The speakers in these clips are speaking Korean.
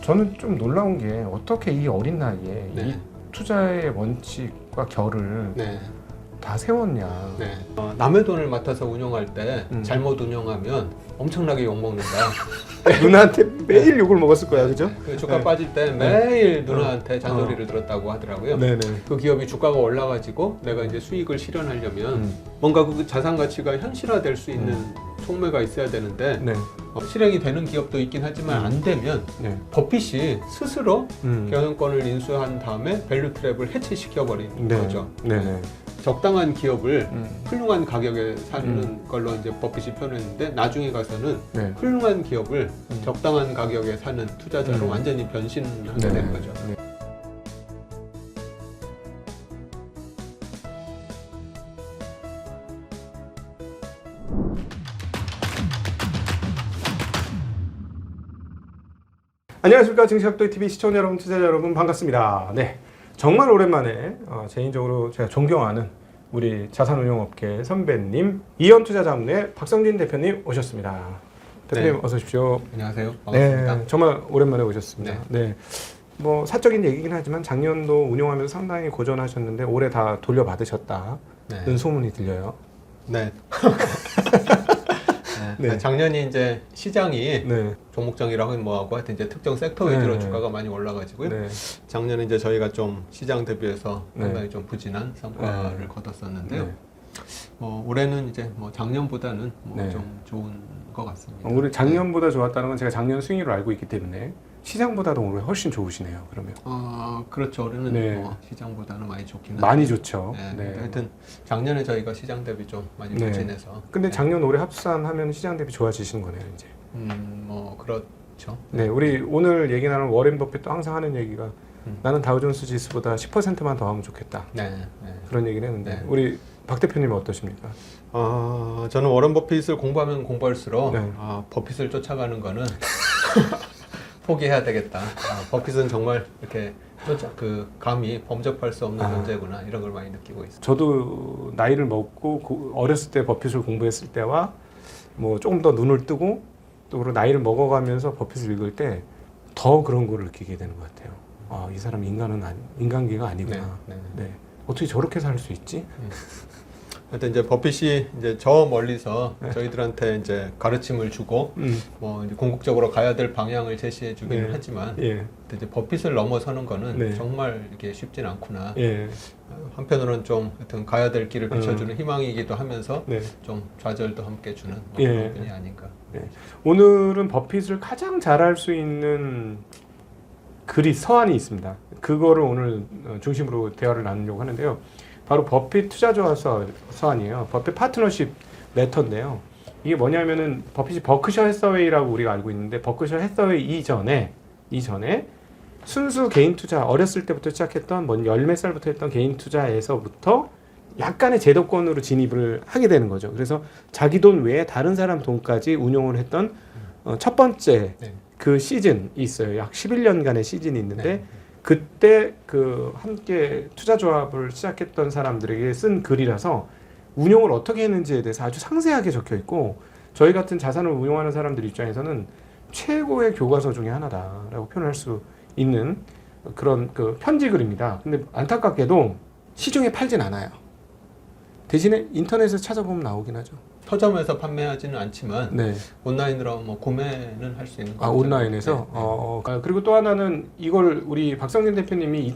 저는 좀 놀라운 게 어떻게 이 어린 나이에 네. 이 투자의 원칙과 결을 네. 다 세웠냐. 네. 남의 돈을 맡아서 운용할 때 음. 잘못 운용하면 엄청나게 욕먹는다. 누나한테 매일 욕을 먹었을 거야, 그죠? 그 주가 네. 빠질 때 매일 누나한테 잔소리를 들었다고 하더라고요. 네네. 그 기업이 주가가 올라가지고 내가 이제 수익을 실현하려면 뭔가 그 자산 가치가 현실화될 수 있는 촉매가 있어야 되는데 네. 실행이 되는 기업도 있긴 하지만 안 되면 네. 버핏이 스스로 음. 경영권을 인수한 다음에 밸류 트랩을 해체시켜 버린 네. 거죠. 네네. 적당한 기업을 음. 훌륭한 가격에 사는 걸로 이제 버핏이 표현했는데 나중에 가서는 네. 훌륭한 기업을 적당한 가격에 사는 투자자로 완전히 변신하게 네. 된 거죠. 네. 안녕하십니까. 증시학도의 TV 시청자 여러분, 투자자 여러분 반갑습니다. 네, 정말 오랜만에 개인적으로 제가 존경하는 우리 자산운용업계 선배님 이현투자자문의 박성진 대표님 오셨습니다. 대표님 네. 어서 오십시오. 안녕하세요. 반갑습니다. 네, 정말 오랜만에 오셨습니다. 네. 뭐 사적인 얘기긴 하지만 작년도 운용하면서 상당히 고전하셨는데 올해 다 돌려받으셨다는 네. 소문이 들려요. 네. 네. 작년이 이제 시장이 네. 종목장이라고 뭐하고 하여튼 이제 특정 섹터 위주로 네. 주가가 많이 올라가지고요. 네. 작년에 이제 저희가 좀 시장 대비해서 네. 상당히 좀 부진한 성과를 네. 거뒀었는데요. 네. 올해는 이제 뭐 작년보다는 뭐 네. 좀 좋은 것 같습니다. 우리 작년보다 좋았다는 건 제가 작년 수익률을 알고 있기 때문에 시장보다도 올해 훨씬 좋으시네요. 그러면 그렇죠. 올해는 네. 뭐 시장보다는 많이 좋긴 많이 한데. 좋죠. 네. 네. 하여튼 작년에 저희가 시장 대비 좀 많이 네. 부진해서. 근데 네. 작년 올해 합산하면 시장 대비 좋아지시는 거네요, 이제. 뭐 그렇죠. 네, 우리 오늘 얘기 나눈 워렌 버핏도 항상 하는 얘기가 나는 다우존스 지수보다 10%만 더 하면 좋겠다. 네. 네. 그런 얘기를 했는데 네. 우리 박 대표님은 어떠십니까? 저는 워런 버핏을 공부하면 공부할수록 네. 버핏을 쫓아가는 거는 포기해야 되겠다. 버핏은 정말 이렇게 감히 범접할 수 없는 존재구나 이런 걸 많이 느끼고 있어요. 저도 나이를 먹고 어렸을 때 버핏을 공부했을 때와 뭐 조금 더 눈을 뜨고 또 그리고 나이를 먹어가면서 버핏을 읽을 때 더 그런 걸 느끼게 되는 것 같아요. 이 사람 인간계가 아니구나. 네. 네. 어떻게 저렇게 살 수 있지? 하여튼 이제 버핏이 이제 저 멀리서 네. 저희들한테 이제 가르침을 주고 뭐 이제 궁극적으로 가야 될 방향을 제시해 주기는 네. 하지만 예. 이제 버핏을 넘어서는 거는 네. 정말 이게 쉽진 않구나. 예. 한편으로는 좀 하여튼 가야 될 길을 비춰주는 희망이기도 하면서 네. 좀 좌절도 함께 주는 뭐 예. 그런 분이 아닌가. 네. 오늘은 버핏을 가장 잘할 수 있는 글이 서한이 있습니다. 그거를 오늘 중심으로 대화를 나누려고 하는데요. 바로 버핏 투자조합 서한이에요. 버핏 파트너십 레터인데요. 이게 뭐냐면은 버핏이 버크셔 해서웨이라고 우리가 알고 있는데 버크셔 해서웨이 이전에 순수 개인 투자 어렸을 때부터 시작했던 뭐 열 몇 살부터 했던 개인 투자에서부터 약간의 제도권으로 진입을 하게 되는 거죠. 그래서 자기 돈 외에 다른 사람 돈까지 운용을 했던 첫 번째 네. 그 시즌이 있어요. 약 11년간의 시즌이 있는데 네. 그때 그 함께 투자 조합을 시작했던 사람들에게 쓴 글이라서 운용을 어떻게 했는지에 대해서 아주 상세하게 적혀 있고 저희 같은 자산을 운용하는 사람들 입장에서는 최고의 교과서 중에 하나다라고 표현할 수 있는 그런 그 편지 글입니다. 근데 안타깝게도 시중에 팔진 않아요. 대신에 인터넷에서 찾아보면 나오긴 하죠. 서점에서 판매하지는 않지만 네. 온라인으로 뭐 구매는 할 수 있는 거죠. 온라인에서. 네. 그리고 또 하나는 이걸 우리 박성진 대표님이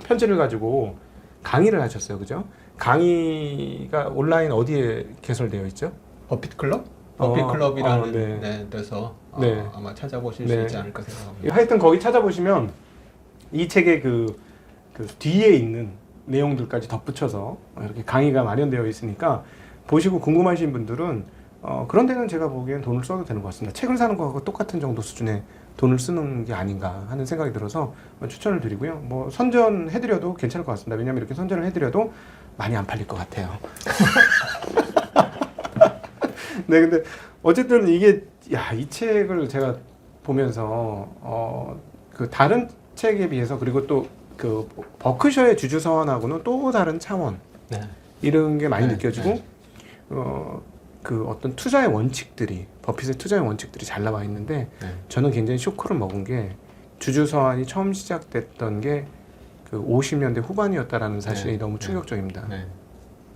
편지를 가지고 강의를 하셨어요, 그죠? 강의가 온라인 어디에 개설되어 있죠? 버핏 클럽? 버핏 클럽이라는 네. 데서 네. 아마 찾아보실 네. 수 있지 않을까 생각합니다. 하여튼 거기 찾아보시면 이 책의 그 뒤에 있는 내용들까지 덧붙여서 이렇게 강의가 마련되어 있으니까 보시고 궁금하신 분들은 그런 데는 제가 보기엔 돈을 써도 되는 것 같습니다. 책을 사는 거하고 똑같은 정도 수준의 돈을 쓰는 게 아닌가 하는 생각이 들어서 추천을 드리고요. 뭐 선전해드려도 괜찮을 것 같습니다. 왜냐하면 이렇게 선전을 해드려도 많이 안 팔릴 것 같아요. 네, 근데 어쨌든 이게 이 책을 제가 보면서 그 다른 책에 비해서 그리고 또 그 버크셔의 주주 서원하고는 또 다른 차원 네. 이런 게 많이 네, 느껴지고 네. 그 어떤 투자의 원칙들이 버핏의 투자의 원칙들이 잘 나와 있는데 네. 저는 굉장히 쇼크를 먹은 게 주주 서한이 처음 시작됐던 게 그 50년대 후반이었다라는 사실이 네. 너무 충격적입니다. 네.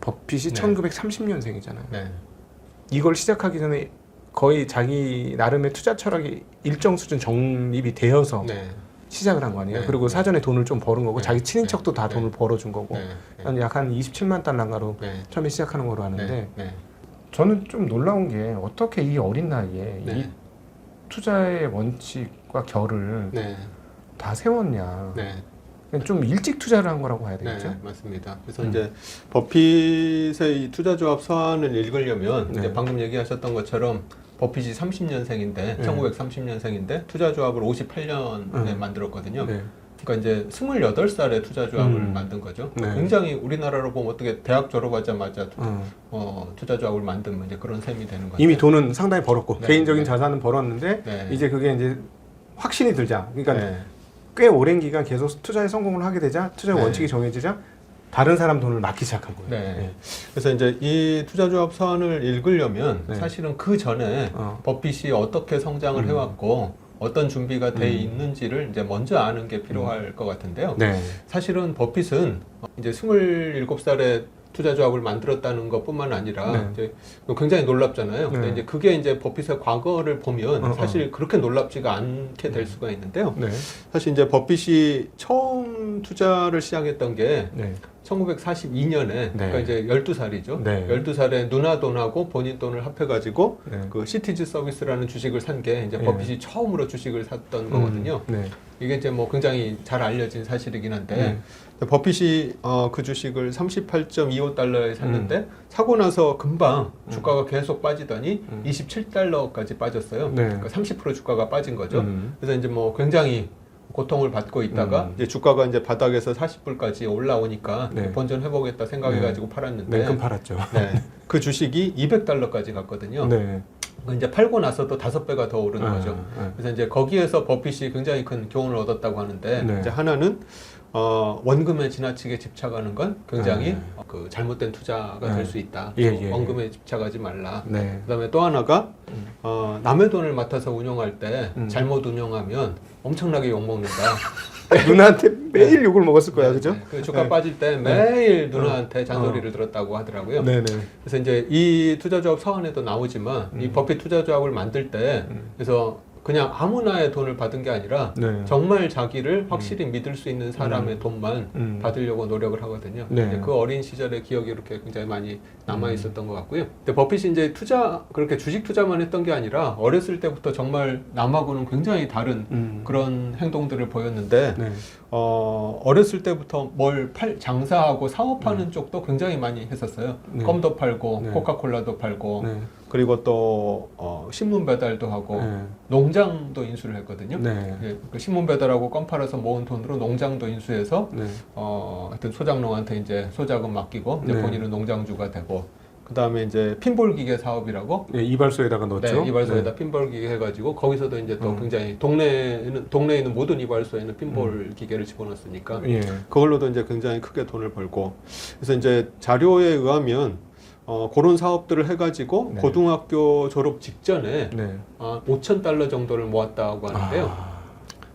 버핏이 네. 1930년생이잖아요. 네. 이걸 시작하기 전에 거의 자기 나름의 투자 철학이 일정 수준 정립이 되어서 네. 시작을 한 거 아니에요. 네. 그리고 사전에 돈을 좀 버는 거고 네. 자기 친인척도 다 네. 돈을 벌어준 거고 네. 약한 27만 달러인가로 네. 처음에 시작하는 거로 아는데 네. 네. 저는 좀 놀라운 게 어떻게 이 어린 나이에 네. 이 투자의 원칙과 결을 네. 다 세웠냐. 네. 좀 일찍 투자를 한 거라고 봐야 되겠죠. 네, 맞습니다. 그래서 이제 버핏의 이 투자조합 서한을 읽으려면 네. 이제 방금 얘기하셨던 것처럼 버핏이 30년생인데 네. 1930년생인데 투자조합을 58년에 만들었거든요. 네. 그러니까 이제 28살에 투자조합을 음. 만든 거죠. 네. 굉장히 우리나라로 보면 어떻게 대학 졸업하자마자 어. 투자조합을 만들면 이제 그런 셈이 되는 거죠. 이미 돈은 상당히 벌었고 네. 개인적인 네. 자산은 벌었는데 네. 이제 그게 이제 확신이 들자. 그러니까 네. 꽤 오랜 기간 계속 투자에 성공을 하게 되자 투자의 네. 원칙이 정해지자 다른 사람 돈을 맡기 시작한 거예요. 네. 그래서 이제 이 투자조합 서한을 읽으려면 네. 사실은 그 전에 버핏이 어떻게 성장을 해왔고 어떤 준비가 돼 있는지를 이제 먼저 아는 게 필요할 것 같은데요. 네. 사실은 버핏은 이제 27살에 투자조합을 만들었다는 것뿐만 아니라 네. 이제 굉장히 놀랍잖아요. 근데 네. 이제 그게 이제 버핏의 과거를 보면 사실 그렇게 놀랍지가 않게 될 수가 있는데요. 네. 사실 이제 버핏이 처음 투자를 시작했던 게 네. 1942년에 그러니까 이제 12살이죠. 네. 12살에 누나 돈하고 본인 돈을 합해가지고 네. 그 시티즈 서비스라는 주식을 산 게 이제 네. 버핏이 처음으로 주식을 샀던 거거든요. 네. 이게 이제 뭐 굉장히 잘 알려진 사실이긴 한데 네. 버핏이 그 주식을 38.25달러에 샀는데 사고 나서 금방 주가가 계속 빠지더니 27달러까지 빠졌어요. 네. 그러니까 30% 주가가 빠진 거죠. 그래서 이제 뭐 굉장히 고통을 받고 있다가 이제 주가가 이제 바닥에서 40불까지 올라오니까 네. 본전해보겠다 생각해가지고 팔았는데 네. 금 팔았죠. 네. 그 주식이 200달러까지 갔거든요. 네. 이제 팔고 나서도 5배가 더 오른 아, 거죠. 아. 그래서 이제 거기에서 버핏이 굉장히 큰 교훈을 얻었다고 하는데 네. 이제 하나는 원금에 지나치게 집착하는 건 굉장히 네. 그 잘못된 투자가 네. 될 수 있다. 예, 예. 원금에 집착하지 말라. 네. 그다음에 또 하나가 남의 돈을 맡아서 운용할 때 잘못 운용하면 엄청나게 욕 먹는다. 누나한테 매일 욕을 먹었을 거야, 그죠? 그 주가 네. 빠질 때 매일 누나한테 잔소리를 들었다고 하더라고요. 네네. 그래서 이제 이 투자조합 서한에도 나오지만 이 버핏 투자조합을 만들 때 그래서 그냥 아무나의 돈을 받은 게 아니라 네. 정말 자기를 확실히 믿을 수 있는 사람의 돈만 받으려고 노력을 하거든요. 네. 이제 그 어린 시절의 기억이 이렇게 굉장히 많이 남아 있었던 것 같고요. 근데 버핏이 이제 그렇게 주식 투자만 했던 게 아니라 어렸을 때부터 정말 남하고는 굉장히 다른 그런 행동들을 보였는데 네. 어렸을 때부터 장사하고 사업하는 쪽도 굉장히 많이 했었어요. 네. 껌도 팔고 네. 코카콜라도 팔고 네. 그리고 또 신문 배달도 하고 네. 농장도 인수를 했거든요. 네. 예, 그 신문 배달하고 껌 팔아서 모은 돈으로 농장도 인수해서 네. 하여튼 소장농한테 이제 소자금 맡기고 이제 네. 본인은 농장주가 되고 그 다음에 이제 핀볼 기계 사업이라고 네, 이발소에다가 넣었죠. 네, 이발소에다 핀볼 기계 해가지고 거기서도 이제 또 굉장히 동네에 있는 모든 이발소에는 핀볼 기계를 집어넣었으니까 예. 그걸로도 이제 굉장히 크게 돈을 벌고 그래서 이제 자료에 의하면 그런 사업들을 해가지고 네. 고등학교 졸업 직전에 네. 5,000달러 정도를 모았다고 하는데요.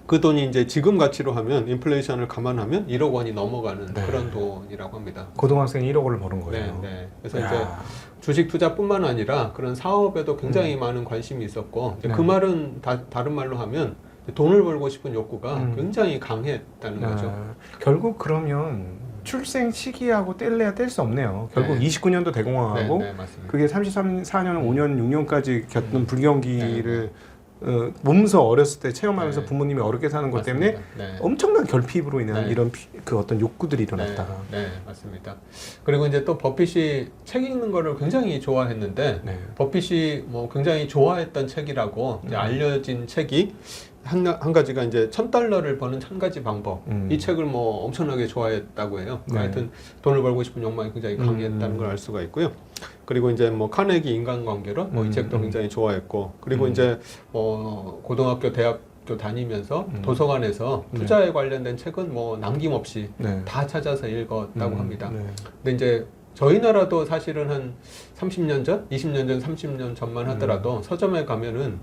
그 돈이 이제 지금 가치로 하면 인플레이션을 감안하면 1억 원이 넘어가는 네. 그런 돈이라고 합니다. 고등학생이 1억 원을 버는 거예요. 네, 네. 그래서 야. 이제 주식 투자뿐만 아니라 그런 사업에도 굉장히 많은 관심이 있었고 이제 네. 그 말은 다른 말로 하면 돈을 벌고 싶은 욕구가 굉장히 강했다는 거죠. 결국 그러면 출생 시기하고 뗄래야 뗄 수 없네요. 결국 네. 29년도 대공황하고 네, 네, 맞습니다. 그게 34년, 5년, 6년까지 겪는 불경기를 몸소 어렸을 때 체험하면서 네. 부모님이 어렵게 사는 것 때문에 맞습니다. 네. 엄청난 결핍으로 인한 네. 이런 그 어떤 욕구들이 일어났다. 네, 맞습니다. 그리고 이제 또 버핏이 책 읽는 거를 굉장히 좋아했는데 네. 버핏이 뭐 굉장히 좋아했던 책이라고 이제 알려진 책이 한 가지가 이제 $1,000를 버는 1000가지 방법. 이 책을 뭐 엄청나게 좋아했다고 해요. 네. 하여튼 돈을 벌고 싶은 욕망이 굉장히 강했다는 걸 알 수가 있고요. 그리고 이제 뭐 카네기 인간관계론 뭐 이 책도 굉장히 좋아했고 그리고 이제 고등학교 대학교 다니면서 도서관에서 투자에 관련된 책은 뭐 남김없이 네. 다 찾아서 읽었다고 합니다. 네. 근데 이제 저희 나라도 사실은 한 30년 전, 20년 전, 30년 전만 하더라도 서점에 가면은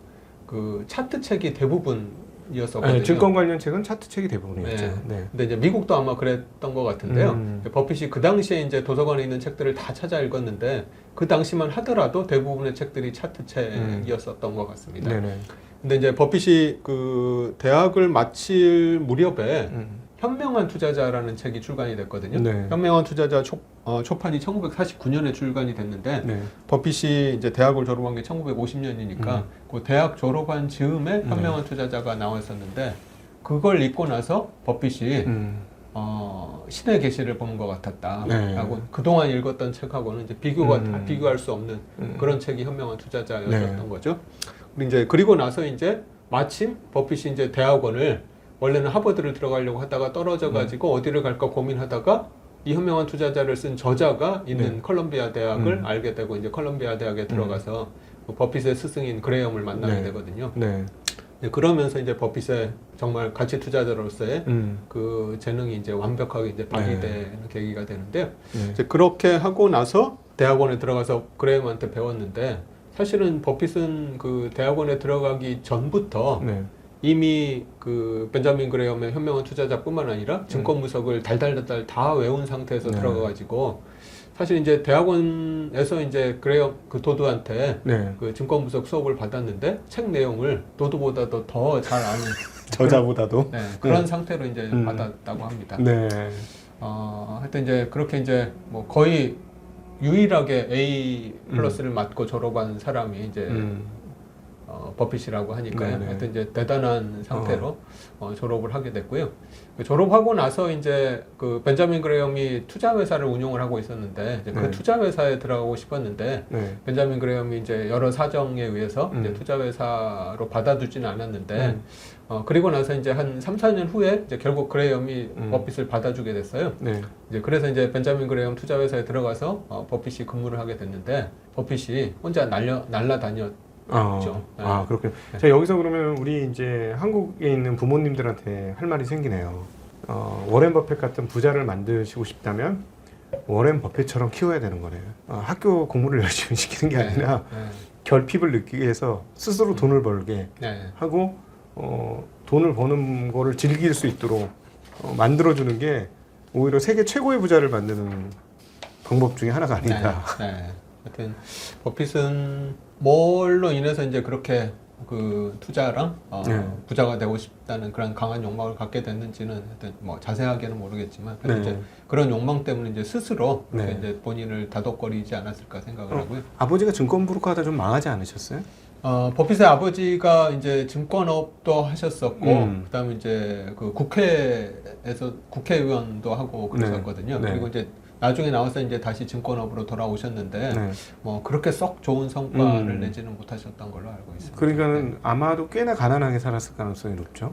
그 차트 책이 대부분이었었거든요. 네, 증권 관련 책은 차트 책이 대부분이었죠. 네. 네. 근데 이제 미국도 아마 그랬던 것 같은데요. 버핏이 그 당시에 이제 도서관에 있는 책들을 다 찾아 읽었는데 그 당시만 하더라도 대부분의 책들이 차트 책이었었던 것 같습니다. 네네. 근데 이제 버핏이 그 대학을 마칠 무렵에 현명한 투자자라는 책이 출간이 됐거든요. 네. 현명한 투자자 초판이 1949년에 출간이 됐는데 네. 버핏이 이제 대학을 졸업한 게 1950년이니까 그 대학 졸업한 즈음에 현명한 투자자가 나왔었는데 그걸 읽고 나서 버핏이 신의 계시를 보는 것 같았다. 네. 라고 그동안 읽었던 책하고는 이제 비교할 수 없는 그런 책이 현명한 투자자였었던 네. 거죠. 그리고 나서 이제 마침 버핏이 이제 대학원을 원래는 하버드를 들어가려고 하다가 떨어져가지고 어디를 갈까 고민하다가 이 현명한 투자자를 쓴 저자가 있는 컬럼비아 대학을 알게 되고 이제 컬럼비아 대학에 들어가서 버핏의 스승인 그레이엄을 만나게 네. 되거든요. 네. 네, 그러면서 이제 버핏의 정말 가치 투자자로서의 그 재능이 이제 완벽하게 이제 발휘되는 계기가 되는데요. 네. 이제 그렇게 하고 나서 대학원에 들어가서 그레이엄한테 배웠는데 사실은 버핏은 그 대학원에 들어가기 전부터 네. 이미 그 벤자민 그레이엄의 현명한 투자자뿐만 아니라 증권 무석을 달달달달 다 외운 상태에서 네. 들어가가지고 사실 이제 대학원에서 이제 그레이엄 그 도두한테 네. 그 증권 무석 수업을 받았는데 책 내용을 도두보다도 더 잘 아는 저자보다도. 네, 그런 상태로 이제 받았다고 합니다. 네. 하여튼 이제 그렇게 이제 뭐 거의 유일하게 A 플러스를 맞고 졸업한 사람이 이제 버핏이라고 하니까요. 네네. 하여튼 이제 대단한 상태로 졸업을 하게 됐고요. 졸업하고 나서 이제 그 벤자민 그레이엄이 투자 회사를 운영을 하고 있었는데 이제 그 네. 투자 회사에 들어가고 싶었는데 네. 벤자민 그레이엄이 이제 여러 사정에 의해서 이제 투자 회사로 받아두지는 않았는데 그리고 나서 이제 한 3, 4년 후에 이제 결국 그레이엄이 버핏을 받아주게 됐어요. 네. 이제 그래서 이제 벤자민 그레이엄 투자 회사에 들어가서 버핏이 근무를 하게 됐는데 버핏이 혼자 날라다녔. 그렇죠. 네. 그렇군요. 자, 여기서 그러면 우리 이제 한국에 있는 부모님들한테 할 말이 생기네요. 워렌 버핏 같은 부자를 만드시고 싶다면 워렌 버핏처럼 키워야 되는 거네요. 학교 공부를 열심히 시키는 게 아니라 결핍을 느끼게 해서 스스로 돈을 벌게 하고 돈을 버는 거를 즐길 수 있도록 만들어주는 게 오히려 세계 최고의 부자를 만드는 방법 중에 하나가 아닌가. 하여튼 버핏은 뭘로 인해서 이제 그렇게 그 투자랑 부자가 되고 싶다는 그런 강한 욕망을 갖게 됐는지는 하여튼 뭐 자세하게는 모르겠지만 이제 그런 욕망 때문에 이제 스스로 이제 본인을 다독거리지 않았을까 생각을 하고요. 아버지가 증권 브로커하다 좀 망하지 않으셨어요? 버핏의 아버지가 이제 증권업도 하셨었고, 그다음에 이제 그 국회에서 국회의원도 하고 그러셨거든요. 그리고 이제 나중에 나와서 이제 다시 증권업으로 돌아오셨는데, 뭐 그렇게 썩 좋은 성과를 내지는 못하셨던 걸로 알고 있습니다. 그러니까는 아마도 꽤나 가난하게 살았을 가능성이 높죠.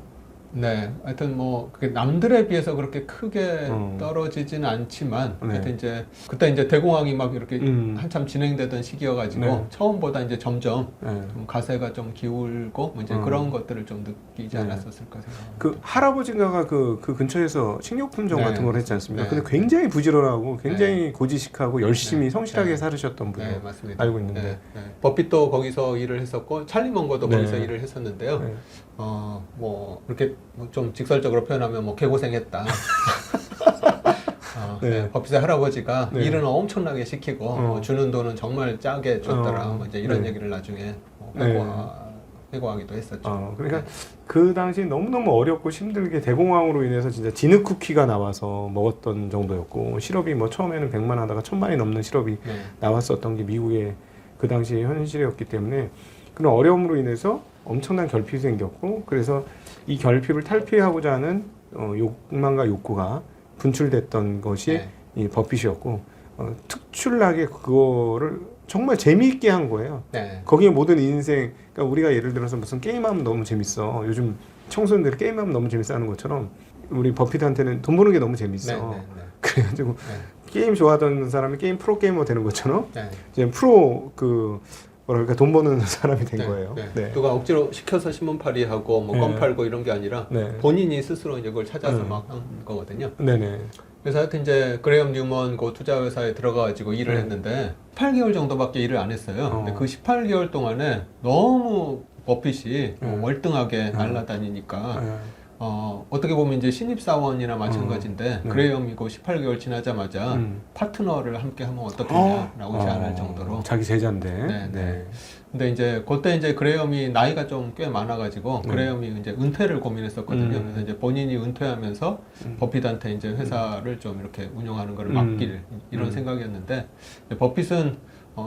네, 하여튼 뭐 그게 남들에 비해서 그렇게 크게 떨어지지는 않지만, 하여튼 이제 그때 이제 대공황이 막 이렇게 한참 진행되던 시기여가지고 처음보다 이제 점점 좀 가세가 좀 기울고 뭐 이제 그런 것들을 좀 느끼지 않았었을까 생각합니다. 그 할아버지가 그 근처에서 식료품점 같은 걸 했지 않습니까? 근데 네. 굉장히 부지런하고 굉장히 고지식하고 열심히 성실하게 살으셨던 분으로 맞습니다. 알고 있는데. 버핏도 거기서 일을 했었고 찰리 먼거도 거기서 일을 했었는데요. 뭐 이렇게 좀 직설적으로 표현하면 뭐 개고생했다. 버핏의 할아버지가 일은 엄청나게 시키고 주는 돈은 정말 짜게 줬더라. 뭐 이제 이런 얘기를 나중에 회고하기도 했었죠. 그러니까 그 당시 너무너무 어렵고 힘들게 대공황으로 인해서 진짜 진흙 쿠키가 나와서 먹었던 정도였고 시럽이 뭐 처음에는 100만 하다가 1000만이 넘는 시럽이 나왔었던 게 미국의 그 당시 현실이었기 때문에 그런 어려움으로 인해서 엄청난 결핍이 생겼고 그래서 이 결핍을 탈피하고자 하는 욕망과 욕구가 분출됐던 것이 이 버핏이었고 특출나게 그거를 정말 재미있게 한 거예요. 거기에 모든 인생, 그러니까 우리가 예를 들어서 무슨 게임하면 너무 재밌어. 요즘 청소년들이 게임하면 너무 재밌어 하는 것처럼 우리 버핏한테는 돈 버는 게 너무 재밌어. 그래가지고 게임 좋아하던 사람이 게임 프로 게이머 되는 것처럼 이제 프로 뭐랄까 돈 버는 사람이 된 거예요. 누가 억지로 시켜서 신문팔이하고 뭐 껌 팔고 이런 게 아니라 본인이 스스로 이제 그걸 찾아서 막 한 거거든요. 그래서 하여튼 이제 그레이엄 뉴먼 그 투자 회사에 들어가가지고 일을 했는데 18개월 정도밖에 일을 안 했어요. 근데 그 18개월 동안에 너무 버핏이 월등하게 날아다니니까 어떻게 보면 이제 신입사원이나 마찬가지인데 그레이엄이고 18개월 지나자마자 파트너를 함께 하면 어떻겠냐라고 제안할 정도로 자기 제자인데. 네, 네. 근데 이제 그때 이제 그레이엄이 나이가 좀 꽤 많아가지고 그레이엄이 이제 은퇴를 고민했었거든요. 그래서 이제 본인이 은퇴하면서 버핏한테 이제 회사를 좀 이렇게 운영하는 걸 맡길 이런 생각이었는데 버핏은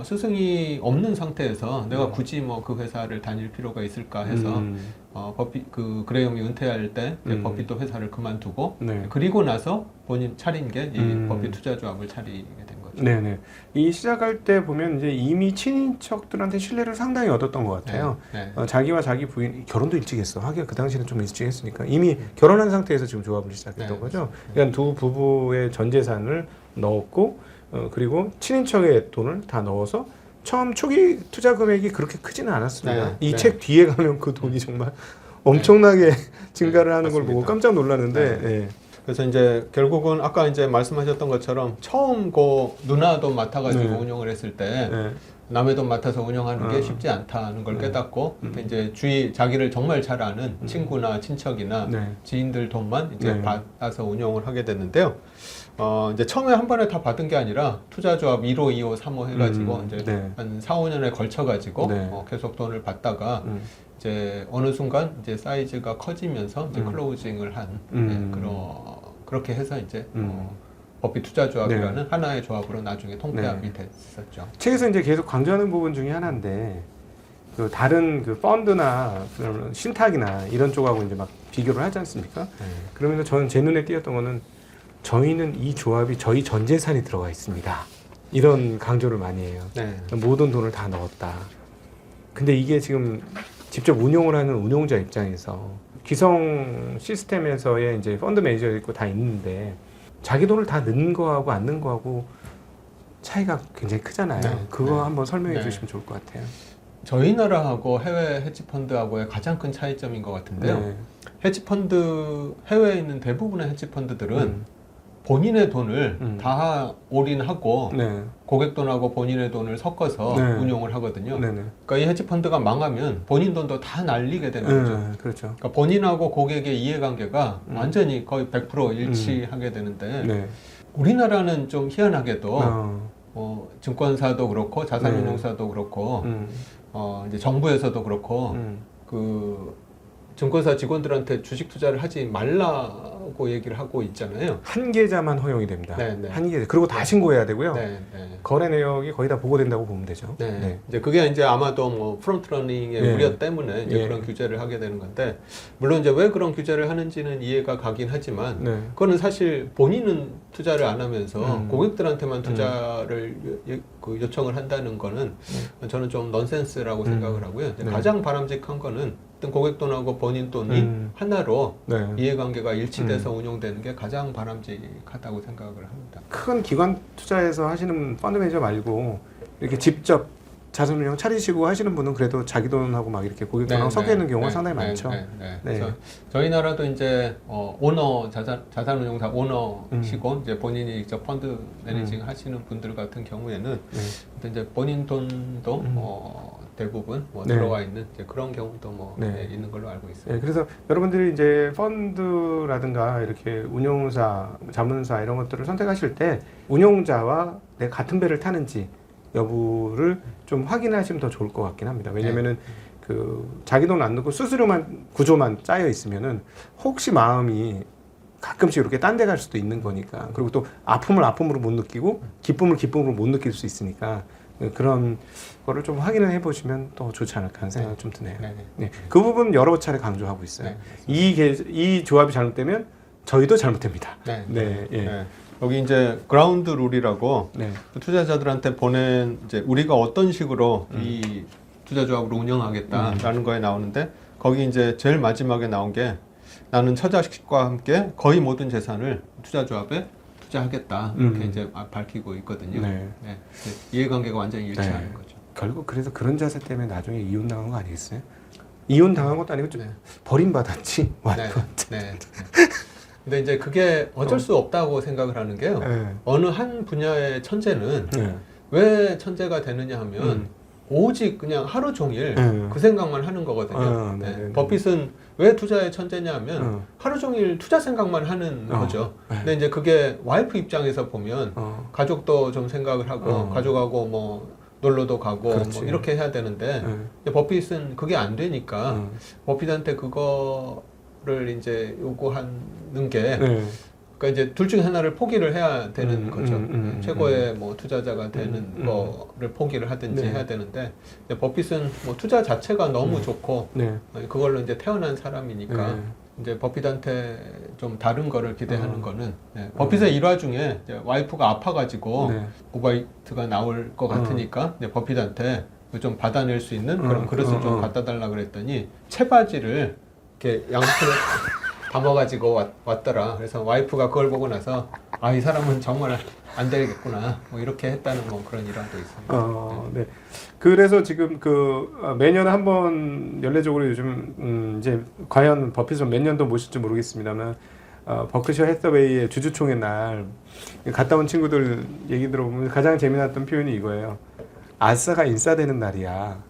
스승이 없는 상태에서 내가 굳이 뭐 그 회사를 다닐 필요가 있을까 해서 버핏 그 그레이엄이 은퇴할 때 버핏도 회사를 그만두고 네. 그리고 나서 본인 차린 게 이 버핏 투자조합을 차리게 된 거죠. 네네. 이 시작할 때 보면 이제 이미 친인척들한테 신뢰를 상당히 얻었던 것 같아요. 네. 자기와 자기 부인 결혼도 일찍 했어. 하긴 그 당시에는 좀 일찍 했으니까 이미 결혼한 상태에서 지금 조합을 시작했던 네. 거죠. 그러니까 두 부부의 전 재산을 넣었고 그리고 친인척의 돈을 다 넣어서 처음 초기 투자 금액이 그렇게 크지는 않았습니다. 네. 이 네. 책 뒤에 가면 그 돈이 정말 엄청나게 증가를 하는 걸 맞습니다. 보고 깜짝 놀랐는데. 네. 예. 그래서 이제 결국은 아까 이제 말씀하셨던 것처럼 처음 그 누나 돈 맡아가지고 네. 운영을 했을 때 예. 남의 돈 맡아서 운영하는 게 쉽지 않다는 걸 깨닫고 이제 주위 자기를 정말 잘 아는 친구나 친척이나 네. 지인들 돈만 이제 네. 받아서 운영을 하게 됐는데요. 이제 처음에 한 번에 다 받은 게 아니라 투자조합 1호, 2호, 3호 해가지고 이제 네. 한 4, 5년에 걸쳐가지고 네. 계속 돈을 받다가 이제 어느 순간 이제 사이즈가 커지면서 이제 클로징을 한 그렇게 해서 이제 버핏 투자조합이라는 하나의 조합으로 나중에 통폐합이 됐었죠. 책에서 이제 계속 강조하는 부분 중에 하나인데 그 다른 그 펀드나 그런 신탁이나 이런 쪽하고 이제 막 비교를 하지 않습니까? 그러면서 저는 제 눈에 띄었던 거는 저희는 이 조합이 저희 전 재산이 들어가 있습니다. 이런 강조를 많이 해요. 네. 모든 돈을 다 넣었다. 근데 이게 지금 직접 운용을 하는 운용자 입장에서 기성 시스템에서의 이제 펀드 매니저 있고 다 있는데 자기 돈을 다 넣는 거하고 안 넣는 거하고 차이가 굉장히 크잖아요. 네. 그거 네. 한번 설명해 네. 주시면 좋을 것 같아요. 저희 나라하고 해외 헤지펀드하고의 가장 큰 차이점인 것 같은데요. 네. 헤지펀드, 해외에 있는 대부분의 헤지펀드들은 본인의 돈을 다 올인하고 네. 고객 돈하고 본인의 돈을 섞어서 네. 운용을 하거든요. 네네. 그러니까 이 헤지펀드가 망하면 본인 돈도 다 날리게 되는 거죠. 그렇죠. 그러니까 본인하고 고객의 이해관계가 완전히 거의 100% 일치하게 되는데 네. 우리나라는 좀 희한하게도 어. 증권사도 그렇고 자산운용사도 그렇고 이제 정부에서도 그렇고 그 증권사 직원들한테 주식 투자를 하지 말라고 얘기를 하고 있잖아요. 한 계좌만 허용이 됩니다. 네, 네. 한 계좌. 그리고 다 신고해야 되고요. 네, 네. 거래 내역이 거의 다 보고된다고 보면 되죠. 네. 이제 그게 이제 아마도 뭐 프론트러닝의 네. 우려 때문에 이제 네. 그런 규제를 하게 되는 건데, 물론 이제 왜 그런 규제를 하는지는 이해가 가긴 하지만, 네. 그거는 사실 본인은 투자를 안 하면서 고객들한테만 투자를 그 요청을 한다는 거는 저는 좀 넌센스라고 생각을 하고요. 이제 네. 가장 바람직한 거는 어떤 고객 돈하고 본인 돈이 하나로 네. 이해관계가 일치돼서 운용되는 게 가장 바람직하다고 생각을 합니다. 큰 기관 투자에서 하시는 펀드 매니저 말고 이렇게 직접 자산운용 차리시고 하시는 분은 그래도 자기 돈하고 막 이렇게 고객 돈하고 섞여 있는 경우가 상당히 많죠. 네. 그래서 저희 나라도 이제 오너 자산운용사 오너시고 이제 본인이 직접 펀드 매니징 하시는 분들 같은 경우에는 이제 본인 돈도 대부분 뭐 네. 들어와 있는 이제 그런 경우도 뭐 네. 있는 걸로 알고 있습니다. 네, 그래서 여러분들이 이제 펀드라든가 이렇게 운용사, 자문사 이런 것들을 선택하실 때 운용자와 내 같은 배를 타는지 여부를 좀 확인하시면 더 좋을 것 같긴 합니다. 왜냐면은 그 자기 돈 안 넣고 수수료만 구조만 짜여 있으면은 혹시 마음이 가끔씩 이렇게 딴 데 갈 수도 있는 거니까. 그리고 또 아픔을 아픔으로 못 느끼고 기쁨을 기쁨으로 못 느낄 수 있으니까 그런 거를 좀 확인을 해보시면 더 좋지 않을까 하는 생각이 좀 드네요. 네. 그 부분 여러 차례 강조하고 있어요. 이 조합이 잘못되면 저희도 잘못됩니다. 예. 여기 이제 그라운드 룰이라고 네. 투자자들한테 보낸 이제 우리가 어떤 식으로 이 투자조합을 운영하겠다라는 거에 나오는데 거기 이제 제일 마지막에 나온 게 나는 처자식과 함께 거의 모든 재산을 투자조합에 투자하겠다 이렇게 이제 밝히고 있거든요. 네. 이해관계가 완전히 일치하는 거죠. 결국 그래서 그런 자세 때문에 나중에 이혼 당한 거 아니겠어요? 이혼 당한 것도 아니고 좀 버림받았지 와이프한테. 근데 이제 그게 어쩔 수 없다고 생각을 하는 게요. 네. 어느 한 분야의 천재는 네. 왜 천재가 되느냐 하면 오직 그냥 하루 종일 그 생각만 하는 거거든요. 네. 버핏은 왜 투자에 천재냐 하면 하루 종일 투자 생각만 하는 거죠. 근데 이제 그게 와이프 입장에서 보면 가족도 좀 생각을 하고 가족하고 뭐 놀러도 가고 뭐 이렇게 해야 되는데 버핏은 그게 안 되니까 버핏한테 그거를 이제 요구하는 게 그러니까 이제 둘 중에 하나를 포기를 해야 되는 거죠. 최고의 뭐 투자자가 되는 거를 포기를 하든지 해야 되는데 버핏은 뭐 투자 자체가 너무 좋고 그걸로 이제 태어난 사람이니까 이제 버핏한테 좀 다른 거를 기대하는 거는 버핏의 일화 중에 이제 와이프가 아파가지고 오바이트가 나올 것 같으니까 이제 버핏한테 좀 받아낼 수 있는 그런 그릇을 좀 갖다 달라 그랬더니 채바지를 이렇게 양손에 담아가지고 왔더라. 그래서 와이프가 그걸 보고 나서 아, 이 사람은 정말 안 되겠구나. 뭐 이렇게 했다는 뭐 그런 일화도 있습니다. 네. 그래서 지금 그 매년 한번 연례적으로 요즘 이제 과연 버핏을 몇 년도 모실지 모르겠습니다만 버크셔 해서웨이의 주주총회 날 갔다 온 친구들 얘기 들어보면 가장 재미났던 표현이 이거예요. 아싸가 인싸되는 날이야.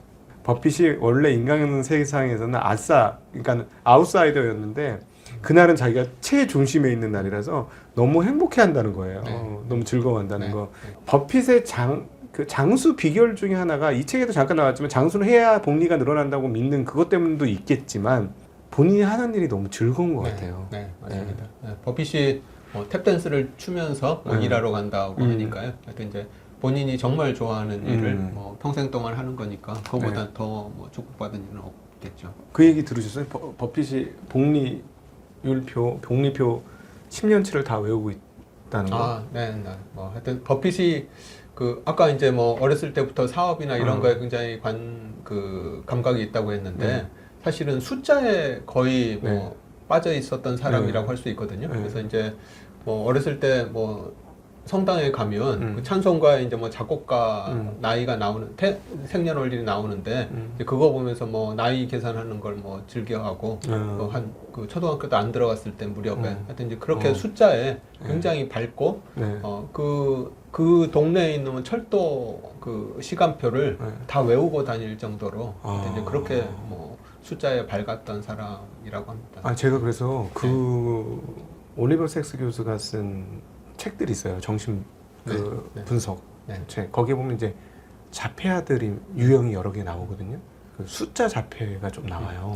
버핏이 원래 인간 세상에서는 아싸, 그러니까 아웃사이더였는데 그날은 자기가 최중심에 있는 날이라서 너무 행복해한다는 거예요. 너무 즐거워한다는 거. 버핏의 장수 비결 중에 하나가 이 책에도 잠깐 나왔지만 장수는 해야 복리가 늘어난다고 믿는 그것 때문도 있겠지만 본인이 하는 일이 너무 즐거운 것 같아요. 네, 맞습니다. 버핏이 뭐 탭댄스를 추면서 뭐 일하러 간다고 하니까요. 하여튼 이제 본인이 정말 좋아하는 일을 뭐 평생 동안 하는 거니까 그거보다 더 뭐 축복받은 일은 없겠죠. 그 얘기 들으셨어요? 버핏이 복리표 10년치를 다 외우고 있다는 거. 네. 뭐 하여튼 버핏이 그 아까 이제 뭐 어렸을 때부터 사업이나 이런 거에 굉장히 감각이 있다고 했는데 사실은 숫자에 거의 뭐 빠져 있었던 사람이라고 할 수 있거든요. 그래서 이제 뭐 어렸을 때 뭐 성당에 가면 그 찬송가에 이제 뭐 작곡가 나이가 나오는 생년월일이 나오는데 이제 그거 보면서 뭐 나이 계산하는 걸 뭐 즐겨하고 그 초등학교도 안 들어갔을 때 무렵에 하여튼 이제 그렇게 숫자에 굉장히 밝고 그 동네에 있는 철도 그 시간표를 다 외우고 다닐 정도로 이제 그렇게 뭐 숫자에 밝았던 사람이라고 합니다. 제가 그래서 올리버 섹스 교수가 쓴 책들이 있어요. 정신 분석 책. 거기에 보면 이제 자폐아들이 유형이 여러 개 나오거든요. 그 숫자 자폐가 좀 나와요.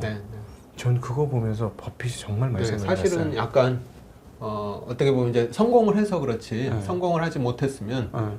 전 그거 보면서 버핏이 정말 많이 생각났어요. 사실은 약간 어떻게 보면 이제 성공을 해서 그렇지 성공을 하지 못했으면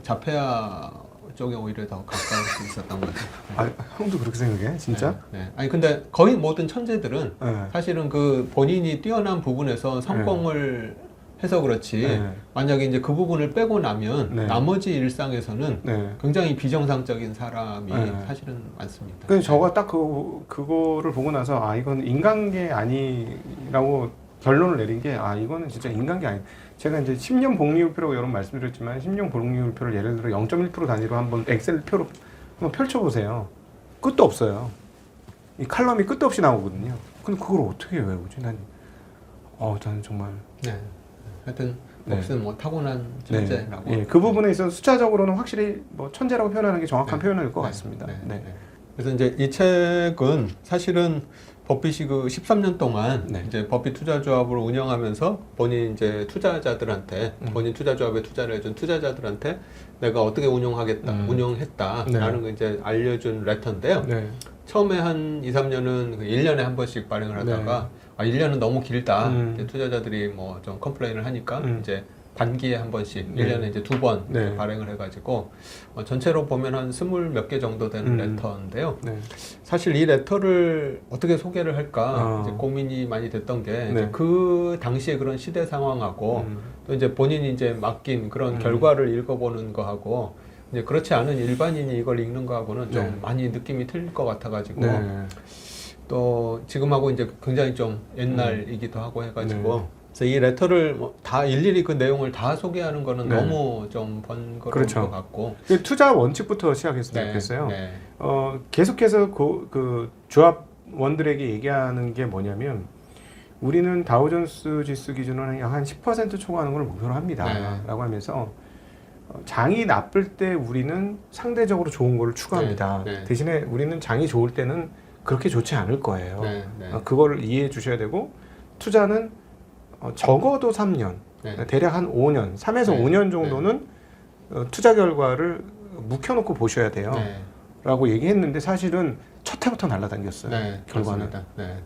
자폐아 쪽에 오히려 더 가까울 수 있었던 것 같아요. 형도 그렇게 생각해? 진짜? 아니 근데 거의 모든 천재들은 사실은 그 본인이 뛰어난 부분에서 성공을 해서 그렇지 만약에 이제 그 부분을 빼고 나면 나머지 일상에서는 굉장히 비정상적인 사람이 사실은 많습니다. 근데 저가 딱 그거를 보고 나서 이건 인간계 아니라고 결론을 내린 게 이거는 진짜 인간계 아니. 제가 이제 10년 복리후표라고 여러 번 말씀드렸지만 10년 복리후표를 예를 들어 0.1% 단위로 한번 엑셀표로 한번 펼쳐보세요. 끝도 없어요. 이 칼럼이 끝도 없이 나오거든요. 근데 그걸 어떻게 외우지? 저는 정말. 하여튼 버핏은 뭐 타고난 천재라고. 그 부분에 있어서 숫자적으로는 확실히 뭐 천재라고 표현하는 게 정확한 표현일 것 같습니다. 그래서 이제 이 책은 사실은 버핏이 그 13년 동안 이제 버핏 투자조합을 운영하면서 본인 이제 투자자들한테 본인 투자조합에 투자를 해준 투자자들한테 내가 어떻게 운영했다라는 거 이제 알려준 레터인데요. 처음에 한 2, 3년은 1년에 한 번씩 발행을 하다가 1년은 너무 길다. 이제 투자자들이 뭐 좀 컴플레인을 하니까 이제 반기에 한 번씩 1년에 이제 2번 발행을 해가지고 전체로 보면 한 20몇 개 정도 되는 레터인데요. 사실 이 레터를 어떻게 소개를 할까 이제 고민이 많이 됐던 게 이제 그 당시에 그런 시대 상황하고 또 이제 본인이 이제 맡긴 그런 결과를 읽어보는 거하고 이제 그렇지 않은 일반인이 이걸 읽는 거하고는 좀 많이 느낌이 틀릴 것 같아가지고 또 지금하고 이제 굉장히 좀 옛날이기도 하고 해가지고 그래서 이 레터를 뭐 다 일일이 그 내용을 다 소개하는 거는 너무 좀 번거로운 것 같고 투자 원칙부터 시작했으면 좋겠어요. 계속해서 그 조합원들에게 얘기하는 게 뭐냐면 우리는 다우존스 지수 기준으로 한 10% 초과하는 걸 목표로 합니다. 네. 라고 하면서 장이 나쁠 때 우리는 상대적으로 좋은 거를 추구합니다. 네. 네. 대신에 우리는 장이 좋을 때는 그렇게 좋지 않을 거예요. 네. 네. 그거를 이해해 주셔야 되고 투자는 적어도 3년, 네. 대략 한 5년, 3에서 네. 5년 정도는 투자 결과를 묵혀놓고 보셔야 돼요. 네. 라고 얘기했는데 사실은 첫 해부터 날아다녔어요. 네, 결과는. 그렇습니다. 네.